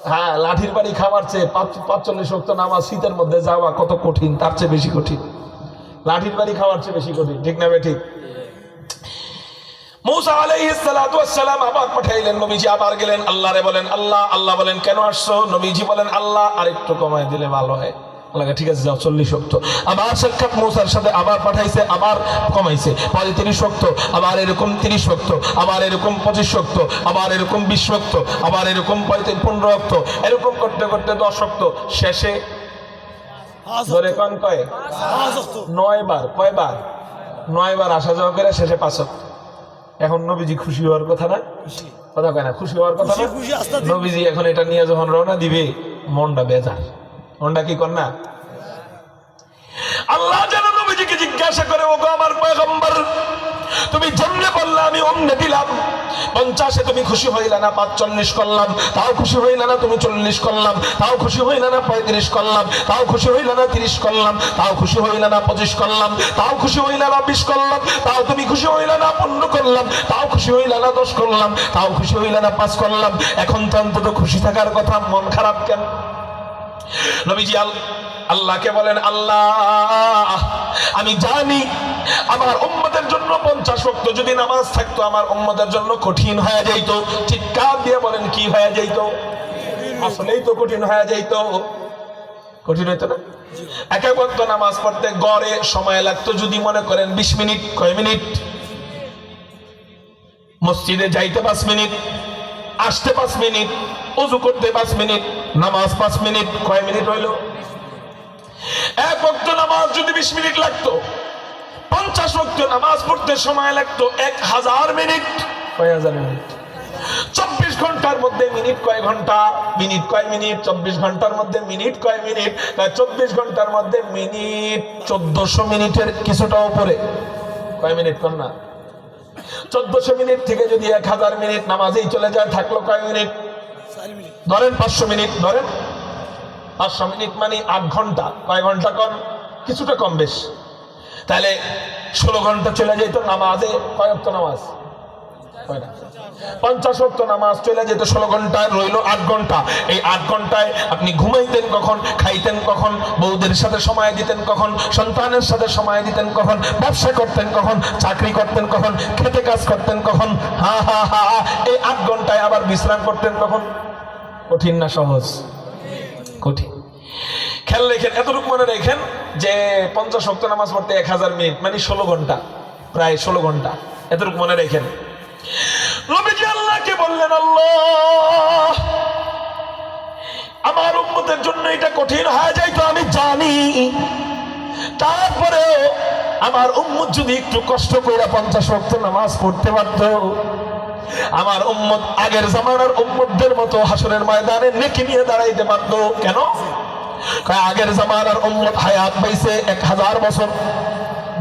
হ্যাঁ লাঠির বাড়ি খাওয়ার চেয়ে 45 ওয়াক্ত নামাজ শীতের মধ্যে যাওয়া কত কঠিন, তার চেয়ে বেশি কঠিন। লাঠির বাড়ি খাওয়ার চেয়ে বেশি কঠিন, ঠিক না বেঠিক? মুসা আলাইহিস সালাতু ওয়াস সালাম আবার পাঠাইলেন, নবীজি আবার গেলেন, আল্লাহরে বলেন আল্লাহ, আল্লাহ বলেন কেন আসছো? নবীজি বলেন আল্লাহ আরেকটু কমায় দিলে ভালো হয়। আল্লাহ ঠিক আছে যাও 40 ওয়াক্ত। আবার সাক্ষাৎ মুসার সাথে আবার পাঠাইছে, আবার কমাইছে, 35 ওয়াক্ত, আবার এরকম 30 ওয়াক্ত, আবার এরকম 25 ওয়াক্ত, আবার এরকম 20 ওয়াক্ত, আবার এরকম 15 ওয়াক্ত, এরকম করতে করতে 10 ওয়াক্ত, শেষে ধরে কোন কয় 9 বার। কয়বার? 9 বার আসা যাওয়া করে শেষে 5 ওয়াক্ত। এখন নবীজি খুশি হওয়ার কথা না? কথা কয় না, খুশি হওয়ার কথা না? নবীজি এখন এটা নিয়ে যখন রওনা দিবে, মনটা বেজার, মনটা কি কর না? আল্লাহ যেন নবীজিকে জিজ্ঞাসা করে, ওগো আমার পয়গম্বর, তুমি যেমনে বললে আমি অমনে দিলাম। 50-এ তুমি খুশি হইলে না, 45 করলাম, তাও খুশি হইলে না, তুমি 40 করলাম, তাও খুশি হইলে না, 35 করলাম, তাও খুশি হইলে না, 30 করলাম, তাও খুশি হইলে না, 25 করলাম, তাও খুশি হইলে না, 20 করলাম, তাও তুমি খুশি হইলে না, 15 করলাম, তাও খুশি হইলে না, 10 করলাম, তাও খুশি হইলে না, 5 করলাম। এখন তো অন্তত খুশি থাকার কথা, মন খারাপ কেন? নবীজি আল্লাহকে বলেন, আল্লাহ আমি জানি আমার উম্মতের জন্য 50 ওয়াক্ত যদি নামাজ থাকতো আমার উম্মতের জন্য কঠিন হয়ে যাইত। চিৎকার দিয়ে বলেন কি হয়ে যাইত? আসলেই তো কঠিন হয়ে যাইত। কঠিন হইতো না? এক ওয়াক্ত নামাজ পড়তে গড়ে সময় লাগতো যদি মনে করেন 20 মিনিট। কয় মিনিট? মসজিদে যাইতে 5 মিনিট, আসতে 5 মিনিট, ওযু করতে 5 মিনিট, নামাজ 5 মিনিট। কয় মিনিট হইল? এক ওয়াক্ত নামাজ যদি 20 মিনিট লাগতো, 50 ওয়াক্ত নামাজ পড়তে সময় লাগতো 1000 মিনিট। কয় হাজার মিনিট? 24 ঘন্টার মধ্যে মিনিট কয় ঘন্টা? মিনিট কয় মিনিট? 24 ঘন্টার মধ্যে মিনিট কয় মিনিট? 24 ঘন্টার মধ্যে মিনিট 1400 মিনিটের কিছুটা উপরে। কয় মিনিট কর না? 1400 মিনিট থেকে যদি 1000 মিনিট নামাজেই চলে যায়, থাকলো কয় মিনিট? ধরেন 500 মিনিট, ধরেন 500 মিনিট মানে 8 ঘন্টা। কয় ঘন্টা কম? কিছুটা কম বেশ। তাহলে 16 ঘন্টা চলে যেত নামাজে। কয় ওয়াক্ত নামাজ? 50 ওয়াক্ত নামাজ চলে যেত 16 ঘন্টায়, রইল 8 ঘন্টা। এই 8 ঘন্টায় আপনি ঘুমাইতেন কখন, খাইতেন কখন, বউদের সাথে সময় দিতেন কখন, সন্তানের সাথে সময় দিতেন কখন, ব্যবসা করতেন কখন, চাকরি করতেন কখন, খেতে কাজ করতেন কখন, হা হা হা। এই 8 ঘন্টায় আবার বিশ্রাম করতেন কখন? কঠিন না সহজ? কঠিন। খেয়াল রেখেন, এতটুকু মনে রেখেন যে 50 ওয়াক্ত নামাজ পড়তে 1000 মিনিট মানে 16 ঘন্টা, প্রায় 16 ঘন্টা। এতটুকু মনে রেখেন। নবীজি আল্লাহকে বললেন, আল্লাহ আমার উম্মতের জন্য এটা কঠিন হয়ে যায় তো আমি জানি, তারপরেও আমার উম্মত যদি একটু কষ্ট করে 50 ওয়াক্ত নামাজ পড়তে পারত, আমার উম্মত আগের জামানার উম্মতদের মতো হাসরের ময়দানে নেকি নিয়ে দাঁড়াইতে পারত। কেন? আগের জামানার উম্মত হায়াত পাইছে 1000 বছর,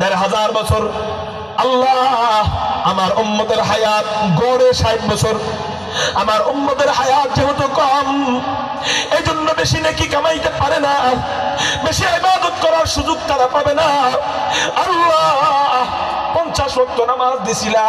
1500 বছর। আল্লাহ আমার উম্মতের হায়াত গড়ে 60 বছর। আমার উম্মতের হায়াত যেহেতু কম, এই জন্য বেশি নেকি কামাইতে পারে না, বেশি ইবাদত করার সুযোগ তারা পাবে না। আল্লাহ 50 ওয়াক্ত নামাজ দিছিলা,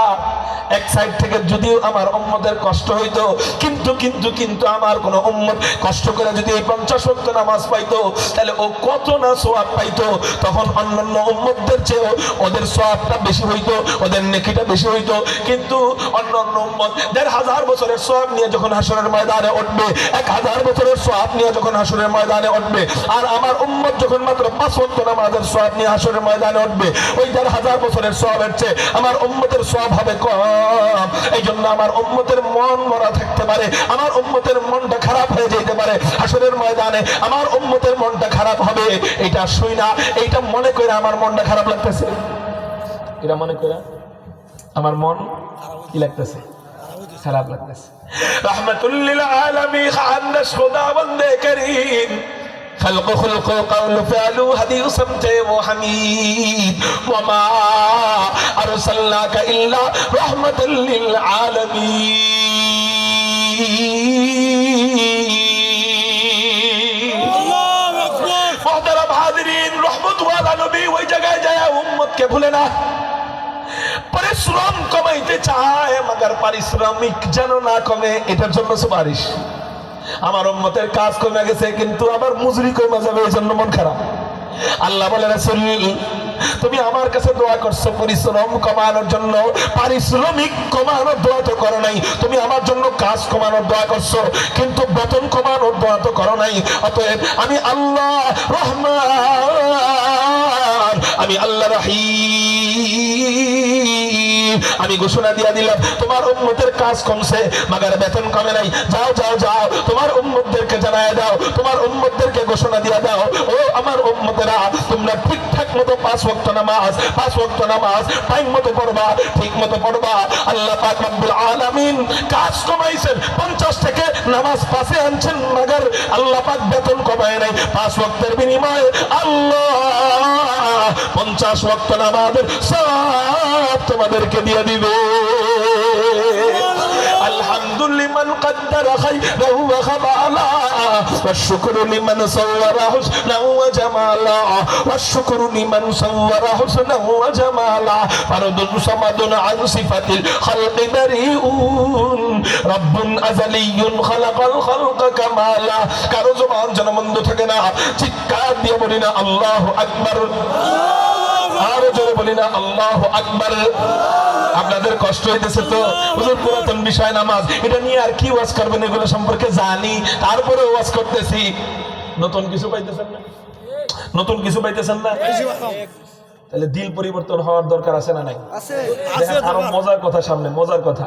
এক সাইড থেকে যদিও আমার উম্মতের কষ্ট হইতো, কিন্তু কিন্তু কিন্তু আমার কোন উম্মত কষ্ট করে যদি এই 50 ওয়াক্ত নামাজ পাইতো, তাহলে ও কত না সওয়াব পাইতো। তখন অন্যান্য উম্মতদের চেয়ে ওদের সওয়াবটা বেশি হইতো, ওদের নেকিটা বেশি হইতো। কিন্তু অন্যান্য উম্মত 1500 বছরের সওয়াব নিয়ে যখন হাসরের ময়দানে উঠবে, 1000 বছরের সওয়াব নিয়ে যখন হাসরের ময়দানে উঠবে, আর আমার উম্মত যখন মাত্র 5 ওয়াক্ত নামাজের সওয়াব নিয়ে হাসরের ময়দানে উঠবে, ওই 1500 বছরের সওয়াবের চেয়ে আমার উম্মতের সওয়াব হবে কম। এই জন্য আমার উম্মতের মন মরা থাকতে পারে, আমার উম্মতের মনটা খারাপ হয়ে যেতে পারে হাসরের ময়দানে, আমার উম্মতের মনটা খারাপ হবে। এটা শুই না, এইটা মনে করে আমার মনটা খারাপ লাগতেছে, এটা মনে করে আমার মন কি লাগতেছে? খারাপ লাগতেছে। রাহমাতুল লিল আলামিন খান্নাস খোদাবন্দে করিম خلق قول فعل هدي سمت وحميد وما أرسلناك إلا رحمة للعالمين الله أكبر محترم حاضرين رحمت والا নবী ওই জায়গায় যায় উম্মতকে ভুলে না পরিশ্রম কমাইতে চায় মাগার পারিশ্রমিক যেন না কমে এটার জন্য সুপারিশ আমার উম্মতের কাজ কমে গেছে কিন্তু আবার মজুরি কমে যাবে এই জন্য মন খারাপ আল্লাহ বলে রাসূল তুমি আমার কাছে দোয়া করছো পরিশ্রম কমানোর জন্য পারিশ্রমিক কমানোর দোয়া তো করো নাই তুমি আমার জন্য কাজ কমানোর দোয়া করছো কিন্তু বেতন কমানোর দোয়া তো করো নাই অতএব আমি আল্লাহ রহমান আমি আল্লাহ রহিম আমি ঘোষণা দিয়া দিলাম তোমার উম্মতের কাজ কমছে মাগার বেতন কমে নাই যাও যাও যাও তোমার উম্মতদেরকে জানায় দাও তোমার উম্মতদেরকে ঘোষণা দিয়া দাও ও আমার উম্মতেরা তোমরা ঠিকঠাক মতো 5 ওয়াক্ত নামাজ টাইম মতো পড়বা ঠিক মতো পড়বা আল্লাহ পাক রব্বুল আলামিন কাজ কমাইছেন 50 থেকে নামাজ 5 আনছেন মাগার আল্লাহ পাক বেতন কমায় নাই 5 ওয়াক্তের বিনিময়ে আল্লাহ 50 ওয়াক্ত নামাজের সওয়াব তোমাদেরকে দিয়ে দিবে আলহামদুলিল্লাহ قدر خيره وخبالا والشكر لمن صور حسنه وجمالا والشكر لمن صور حسنه وجمالا فرد صمد عن صفة الخلق بريء رب أزلي خلق الخلق كمالا কারো জবান যেন বন্ধ থাকে না চিৎকার দিয়ে বলি না আল্লাহু আকবার আরো জোরে বলি না আল্লাহু আকবার আপনাদের কষ্ট হইতেছে তো হুজুর পুরাতন বিষয় নামাজ এটা নিয়ে আর কি ওয়াজ করবেন এগুলো সম্পর্কে জানি তারপরে ওয়াজ করতেছি নতুন কিছু পাইতেছেন না তাহলে দিল পরিবর্তন হওয়ার দরকার আছে না নাই আছে আরো মজার কথা সামনে মজার কথা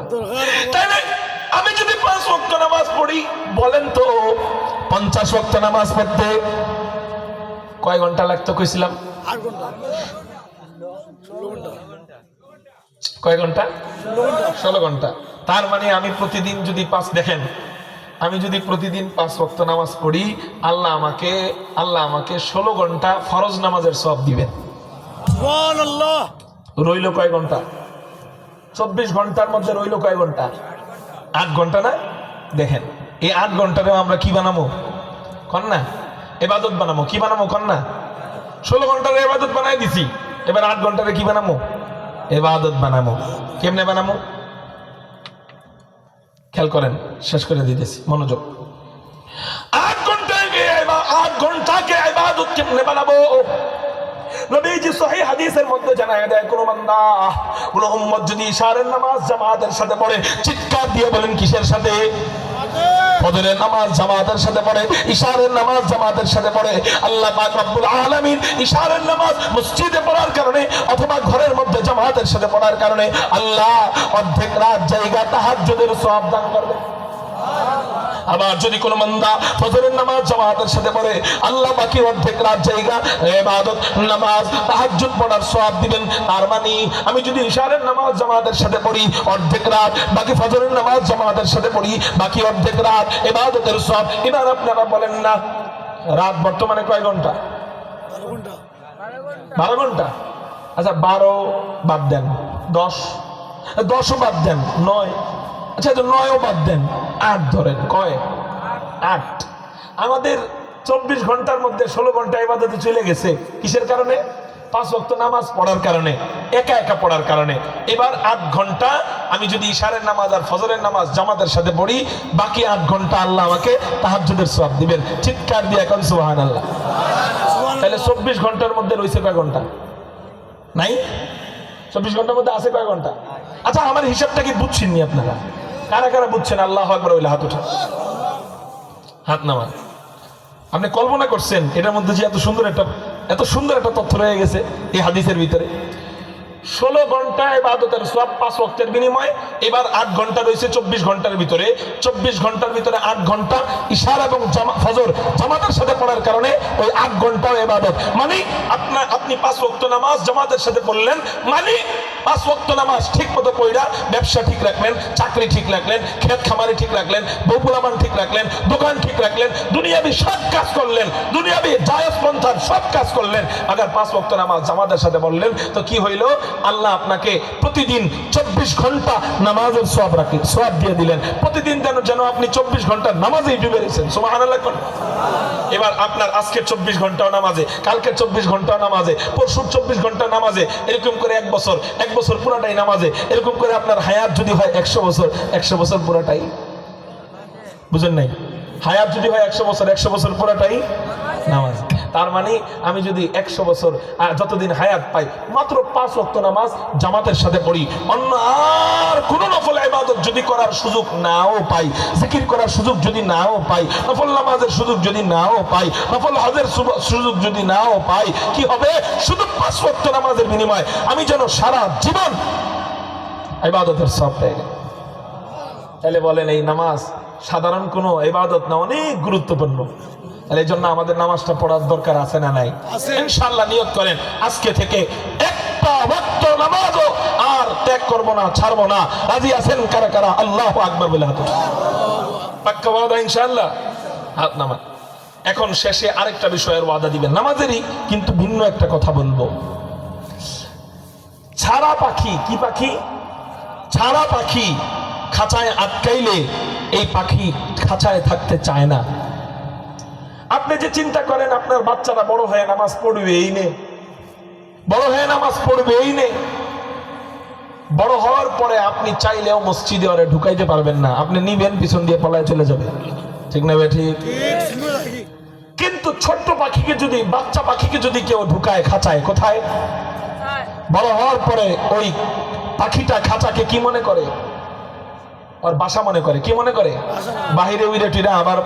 তাহলে আমি যদি 5 ওয়াক্ত নামাজ পড়ি বলেন তো 50 ওয়াক্ত নামাজ পড়তে কয় ঘন্টা লাগতো কইছিলাম 8 ঘন্টা কয় ঘন্টা 16 ঘন্টা তার মানে আমি প্রতিদিন যদি 5 ওয়াক্ত নামাজ পড়ি আল্লাহ আমাকে 16 ঘন্টা ফরজ নামাজের সওয়াব দিবেন সুবহানাল্লাহ রইল কয় ঘন্টা 24 ঘন্টার মধ্যে রইল কয় ঘন্টা 8 ঘন্টা না দেখেন এই 8 ঘন্টারে আমরা কি বানাবো কোন না ইবাদত বানাবো কি বানাবো কোন না 16 ঘন্টারে ইবাদত বানাই দিছি এবার 8 ঘন্টারে কি বানাবো ইবাদত বানাবো কেমনে বানাবো খেয়াল করেন শেষ করে দিতেছি মনোযোগ 8 ঘন্টাকে ইবাদত কেমনে বানাবো নবীজি সহিহ হাদিসের মধ্যে জানায় দেয় কোন বান্দা কোন উম্মত যদি ইশারের নামাজ জামাতের সাথে পড়ে চিৎকার দিয়ে বলেন কিসের সাথে ফজরের নামাজ জামাতের সাথে পড়ে ইশারের নামাজ জামাতের সাথে পড়ে আল্লাহ পাক রব্বুল আলামিন ইশারের নামাজ মসজিদে পড়ার কারণে অথবা ঘরের মধ্যে জামাতের সাথে পড়ার কারণে আল্লাহ অর্ধেক রাত জায়গা তাহাজ্জুদের সওয়াব দান করবে আবার যদি কোন বান্দা ফজরের নামাজ জামাতের সাথে পড়ে আল্লাহ বাকি অর্ধেক রাত জায়গা ইবাদত নামাজ তাহাজ্জুদ পড়ার সওয়াব দিবেন তার মানে আমি যদি ইশারের নামাজ জামাতের সাথে পড়ি অর্ধেক রাত বাকি ফজরের নামাজ জামাতের সাথে পড়ি বাকি অর্ধেক রাত ইবাদতের সওয়াব এবার আপনারা বলেন না রাত বর্তমানে কয় ঘন্টা 12 ঘন্টা আচ্ছা 12 বাদ দেন 10ও বাদ দেন 9 আচ্ছা তো 9ও বাদ দেন 8 ধরেন কয় 8 আমাদের 24 ঘন্টার মধ্যে 16 ঘন্টা ইবাদতে চলে গেছে কিসের কারণে 5 ওয়াক্ত নামাজ পড়ার কারণে একা পড়ার কারণে এবার 8 ঘন্টা আমি যদি ইশারের নামাজ আর ফজরের নামাজ জামাতের সাথে পড়ি বাকি 8 ঘন্টা আল্লাহ আমাকে তাহাজ্জুদের সওয়াব দিবেন চিৎকার দিয়ে এখন সুবহানাল্লাহ তাহলে 24 ঘন্টার মধ্যে রইছে কয় ঘন্টা নাই 24 ঘন্টার মধ্যে আছে কয় ঘন্টা আচ্ছা আমার হিসাবটা কি বুঝছেন নি আপনারা কারা কারা বুঝছেন আল্লাহু আকবার বলে হাত উঠান হাত নামান আপনি কল্পনা করছেন এটার মধ্যে যে এত সুন্দর একটা তথ্য রয়ে গেছে এই হাদিসের ভিতরে 16 ঘন্টা ইবাদতের সওয়াব 5 ওয়াক্তের বিনিময়ে এবার 8 ঘন্টা রয়েছে 24 ঘন্টার ভিতরে। 24 ঘন্টার ভিতরে 8 ঘন্টা ইশারা এবং ফজর জামাতের সাথে পড়ার কারণে ওই 8 ঘন্টাও ইবাদত। মানে আপনি 5 ওয়াক্ত নামাজ জামাতের সাথে পড়লেন, মানে 5 ওয়াক্ত নামাজ ঠিক মতো পড়া ব্যবসা ঠিক রাখলেন, চাকরি ঠিক রাখলেন, ক্ষেত খামারি ঠিক রাখলেন, বউপুলামান ঠিক রাখলেন, দোকান ঠিক রাখলেন, দুনিয়াবি সব কাজ করলেন, দুনিয়াবি জায়েজ পন্থার সব কাজ করলেন। আবার 5 ওয়াক্ত নামাজ জামাতের সাথে পড়লেন তো কি হইল? আল্লাহ আপনাকে প্রতিদিন 24 ঘন্টা নামাজের সওয়াব রাখলেন, সওয়াব দিয়ে দিলেন। প্রতিদিন যেন আপনি 24 ঘন্টা নামাজেই ডুবে রয়েছেন। সুবহানাল্লাহ। এবার আপনার আজকের 24 ঘন্টাও নামাজে, কালকের 24 ঘন্টাও নামাজে, পরশুর 24 ঘন্টা নামাজে, এরকম করে এক বছর পুরাটাই নামাজে। এরকম করে আপনার হায়াত যদি হয় 100 বছর, 100 বছর পুরাটাই, বুঝেন নাই? হায়াত যদি হয় 100 বছর পুরাটাই নামাজ। তার মানে আমি যদি 100 বছর যতদিন হায়াত পাই মাত্র 5 ওয়াক্ত নামাজ জামাতের সাথে পড়ি, অন্য আর কোন নফল ইবাদত যদি করার সুযোগ নাও পাই, জিকির করার সুযোগ যদি নাও পাই, নফল নামাজের সুযোগ যদি নাও পাই, নফল হজের সুযোগ যদি নাও পাই, কি হবে? শুধু 5 ওয়াক্ত নামাজের বিনিময়ে আমি যেন সারা জীবন ইবাদতের সওয়াব পেয়ে গেলাম। তাহলে বলেন এই নামাজ সাধারণ কোনো ইবাদত না, অনেক গুরুত্বপূর্ণ। এই জন্য আমাদের নামাজটা পড়ার দরকার আছে না নাই? ইনশাআল্লাহ নিয়ত করেন আজকে থেকে একটা ওয়াক্ত নামাজও আর ত্যাগ করব না, ছাড়বো না। রাজি আছেন কারা কারা? আল্লাহু আকবার বলে হাত উঠান। পাক্কা ওয়াদা ইনশাআল্লাহ? হাত নামান। এখন শেষে আরেকটা বিষয়ের ওয়াদা দিবেন, নামাজেরই, কিন্তু ভিন্ন একটা কথা বলবো। ছাড়া পাখি, কি পাখি? ছাড়া পাখি খাঁচায় আটকাইলে এই পাখি খাঁচায় থাকতে চায় না। আপনি যে চিন্তা করেন আপনার বাচ্চারা বড় হয়ে নামাজ পড়বে, এই নে বড় হয়ে নামাজ পড়বে, এই নে বড় হওয়ার পরে আপনি চাইলেও মসজিদে ওরে ঢুকাইতে পারবেন না। আপনি নিবেন, পিছন দিয়ে পলায় চলে যাবে, ঠিক না ভাই? ঠিক। কিন্তু ছোট্ট পাখিকে যদি, বাচ্চা পাখিকে যদি কেউ ঢুকায় খাঁচায়, কোথায়? বড় হওয়ার পরে ওই পাখিটা খাঁচাকে কি মনে করে? আর বাসা মনে করে। কি মনে করে? বাহিরে উইরে টিরা আবার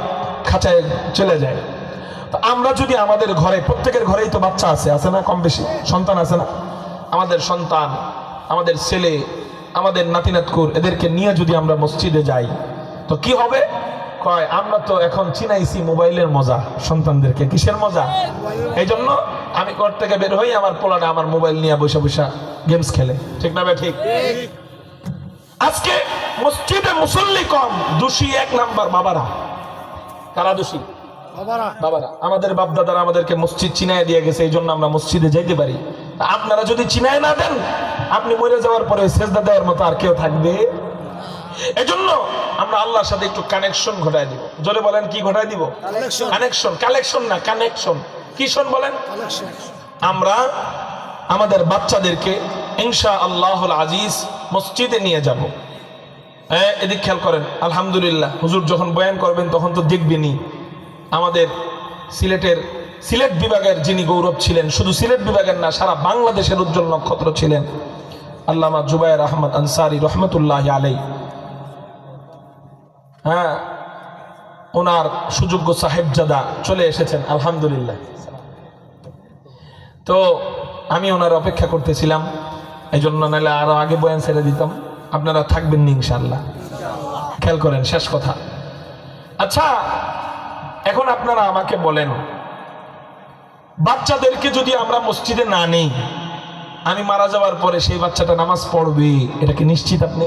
খাঁচায় চলে যায়। তো আমরা যদি আমাদের ঘরে, প্রত্যেকের ঘরেই তো বাচ্চা আছে না? কম বেশি সন্তান আছে না? আমাদের সন্তান, আমাদের ছেলে, আমাদের নাতিনাতকুর, এদেরকে নিয়ে যদি আমরা মসজিদে যাই তো কি হবে? কয় আমরা তো এখন চিনাইছি মোবাইলের মজা সন্তানদেরকে। কিসের মজা? এই জন্য আমি ঘর থেকে বের হই, আমার পোলাটা আমার মোবাইল নিয়ে বসে বসে গেমস খেলে, ঠিক না ভাই? ঠিক। আজকে মসজিদে মুসল্লি কম, দোষী 1 নাম্বার বাবারা। কারা দোষী? বাবারা। আমাদের বাপদাদারা আমাদেরকে মসজিদ চিনায় দিয়ে গেছে, এই জন্য আমরা মসজিদে যাইতে পারি। আপনারা যদি চিনায় না দেন, আপনি মরে যাওয়ার পরে সেজদা দেওয়ার মতো আর কেউ থাকবে? এজন্য আমরা আল্লাহর সাথে একটু কানেকশন ঘটায় দিব। জোরে বলেন, কি ঘটায় দিব? কানেকশন। কালেকশন না, কানেকশন। কি শোন বলেন? আমরা আমাদের বাচ্চাদেরকে ইনশাআল্লাহুল আজিজ মসজিদে নিয়ে যাব। এদিক খেয়াল করেন। আলহামদুলিল্লাহ, হুজুর যখন বয়ান করবেন তখন তো দেখবেনই আমাদের সিলেট বিভাগের যিনি গৌরব ছিলেন, শুধু সিলেট বিভাগের না, সারা বাংলাদেশের উজ্জ্বল নক্ষত্র ছিলেন আল্লামা জুবায়ের আহমদ আনসারী রহমতুল্লাহ আলাই। ওনার সুযোগ্য সাহেবজাদা চলে এসেছেন আলহামদুলিল্লাহ। তো আমি ওনার অপেক্ষা করতেছিলাম, এই জন্য নাহলে আরো আগে বয়ান ছেড়ে দিতাম। আপনারা থাকবেন নি ইনশাআল্লাহ? খেয়াল করেন, শেষ কথা। আচ্ছা, এখন আপনারা আমাকে বলেন, বাচ্চাদেরকে যদি আমরা মসজিদে না নেই, আমি মারা যাওয়ার পরে সেই বাচ্চাটা নামাজ পড়বে, এটা কি নিশ্চিত আপনি?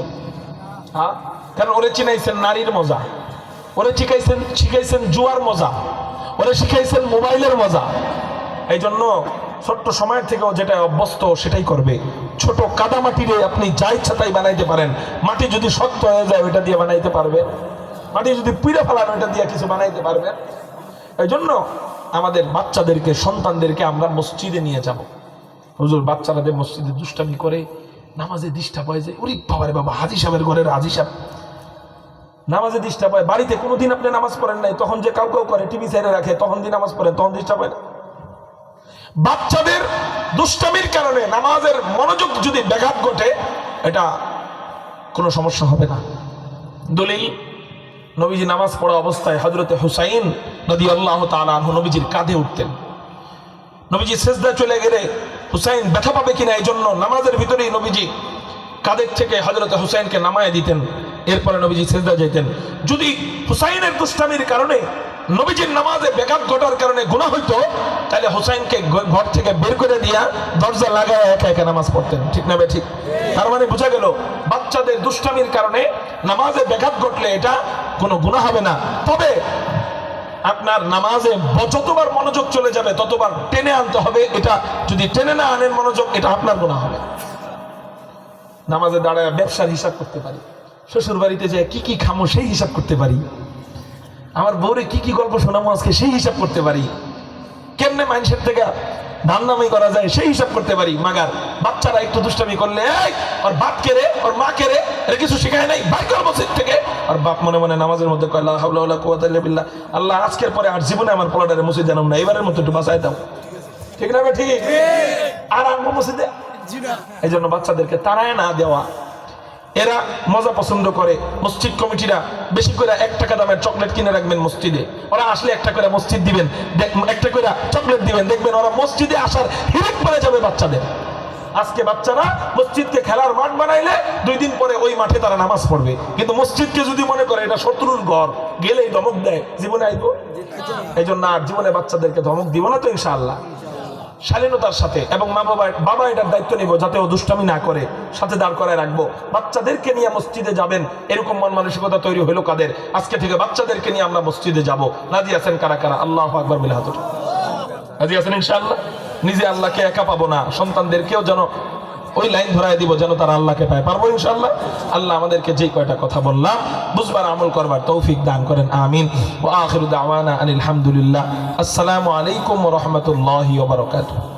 হ্যাঁ। কারণ ওরে চিনাইছেন নারীর মজা, ওরে শিখাইছেন জুয়ার মজা, ওরে শিখাইছেন মোবাইলের মজা। এই জন্য ছোট্ট সময়ের থেকেও যেটা অভ্যস্ত সেটাই করবে। ছোট কাদা মাটিরে আপনি যা ইচ্ছা তাই বানাইতে পারেন। মাটি যদি শক্ত হয়ে যায় ওইটা দিয়ে বানাইতে পারবেন, মাটি যদি পিড়ে ফেলান ওইটা দিয়ে কিছু বানাইতে পারবেন। এই জন্য আমাদের বাচ্চাদেরকে, সন্তানদেরকে আমরা মসজিদে নিয়ে যাব। হুজুর বাচ্চারা যে মসজিদে দুষ্টামি করে, নামাজে ডিস্টার্ব হয়ে যায়, ওরে বাবারে বাবা, হাজি সাহেবের ঘরের হাজি সাহেব নামাজে ডিস্টার্ব হয়। বাড়িতে কোনোদিন আপনি নামাজ পড়েন নাই, তখন যে কাউ করে টিভি সাইডে রাখে, তখন দিন নামাজ পড়েন, তখন ডিস্টার্ব হয় না। বাচ্চাদের দুষ্টামির কারণে নামাজের মনোযোগ যদি ব্যাঘাত ঘটে, এটা কোনো সমস্যা হবে না। দলিল, নবীজি নামাজ পড়া অবস্থায় হযরতে হুসাইন রাদিয়াল্লাহু তাআলা আনহু নবীজির কাঁধে উঠতেন। নবীজি সিজদায় চলে গেলে হুসাইন ব্যথা পাবে কিনা এই জন্য নামাজের ভিতরেই নবীজি কাদের থেকে হযরত হুসাইনকে নামায় দিতেন, এরপরে নবীজি সিজদা যেতেন। যদি হুসাইনের দুষ্টামির কারণে নবীজির নামাজে ব্যাঘাত ঘটার কারণে গুনাহ হইতো, তাহলে হুসাইনকে ঘর থেকে বের করে দিয়া দরজা লাগায় একা একা নামাজ পড়তেন। ঠিক না বে ঠিক? তার মানে বোঝা গেল বাচ্চাদের দুষ্টামির কারণে নামাজে ব্যাঘাত ঘটলে এটা কোনো গুনাহ হবে না। তবে আপনার নামাজে যতবার মনোযোগ চলে যাবে ততবার টেনে আনতে হবে। এটা যদি টেনে না আনেন মনোযোগ, এটা আপনার গুনাহ হবে। নামাজে দাঁড়ায় ব্যবসার হিসাব করতে পারি, শ্বশুর বাড়িতে যে কি কি খামো সেই হিসাব করতে পারি, আমার বউরে কি কি গল্প শোনাবো আজকে সেই হিসাব করতে পারি, কেমনে মানুষের থেকে ধান নামাই করা যায় সেই হিসাব করতে পারি। মাগার বাচ্চারা একটু দুষ্টামি করলে ওর বাপ কে রে, ওর মা কে রে, এর কিছু শিখায় নাই, বাইর কর মসজিদ থেকে। আর বাপ মনে মনে নামাজের মধ্যে কয় লা হাওলা ওয়ালা কুওয়াতা ইল্লা বিল্লাহ, আল্লাহ আজকের পরে আর জীবনে আমার পোলাটারে মসজিদ জানাম না, এবারের মতো একটু বাঁচাই দাও। ঠিক না? ঠিক। আর আনবো মসজিদে? এই জন্য বাচ্চাদেরকে তাড়ায় না দেওয়া। এরা মজা পছন্দ করে। মসজিদ কমিটিরা বেশি করে 1 টাকা দামের চকলেট কিনে রাখবেন মসজিদে, ওরা আসলে 1 টাকা করে মসজিদ দিবেন, 1 টাকা করে চকলেট দিবেন, দেখবেন ওরা মসজিদে আসার হিরেক পড়ে যাবে বাচ্চাদের। আজকে বাচ্চারা মসজিদকে খেলার মাঠ বানাইলে 2 দিন পরে ওই মাঠে তারা নামাজ পড়বে, কিন্তু মসজিদকে যদি মনে করে এটা শত্রুর ঘর, গেলেই ধমক দেয়, জীবনে আইবো। এই জন্য আর জীবনে বাচ্চাদেরকে ধমক দিব না তো ইনশাআল্লাহ, শালীনতার সাথে। এবং বাবা এটার দায়িত্ব নিব যাতে ও দুষ্টামি না করে, সাথে দাঁড় করায় রাখবো। বাচ্চাদেরকে নিয়ে মসজিদে যাবেন এরকম মন মানসিকতা তৈরি হলো কাদের? আজকে থেকে বাচ্চাদেরকে নিয়ে আমরা মসজিদে যাব। রাজি আছেন কারা কারা? আল্লাহু আকবার বিল হাত। রাজি আছেন ইনশাআল্লাহ? নিজে আল্লাহকে একা পাবো না, সন্তানদেরকেও যেন ওই লাইন ধরায় দিব যেন তারা আল্লাহকে পায়। পারবো ইনশাআল্লাহ? আল্লাহ আমাদেরকে যেই কয়টা কথা বললাম বুঝবার আমল করবার তৌফিক দান করেন, আমিন। ওয়া আখিরু দাওয়ানা আনিল হামদুলিল্লাহ। আসসালামু আলাইকুম ওয়া রাহমাতুল্লাহি ওয়া বারাকাতুহু।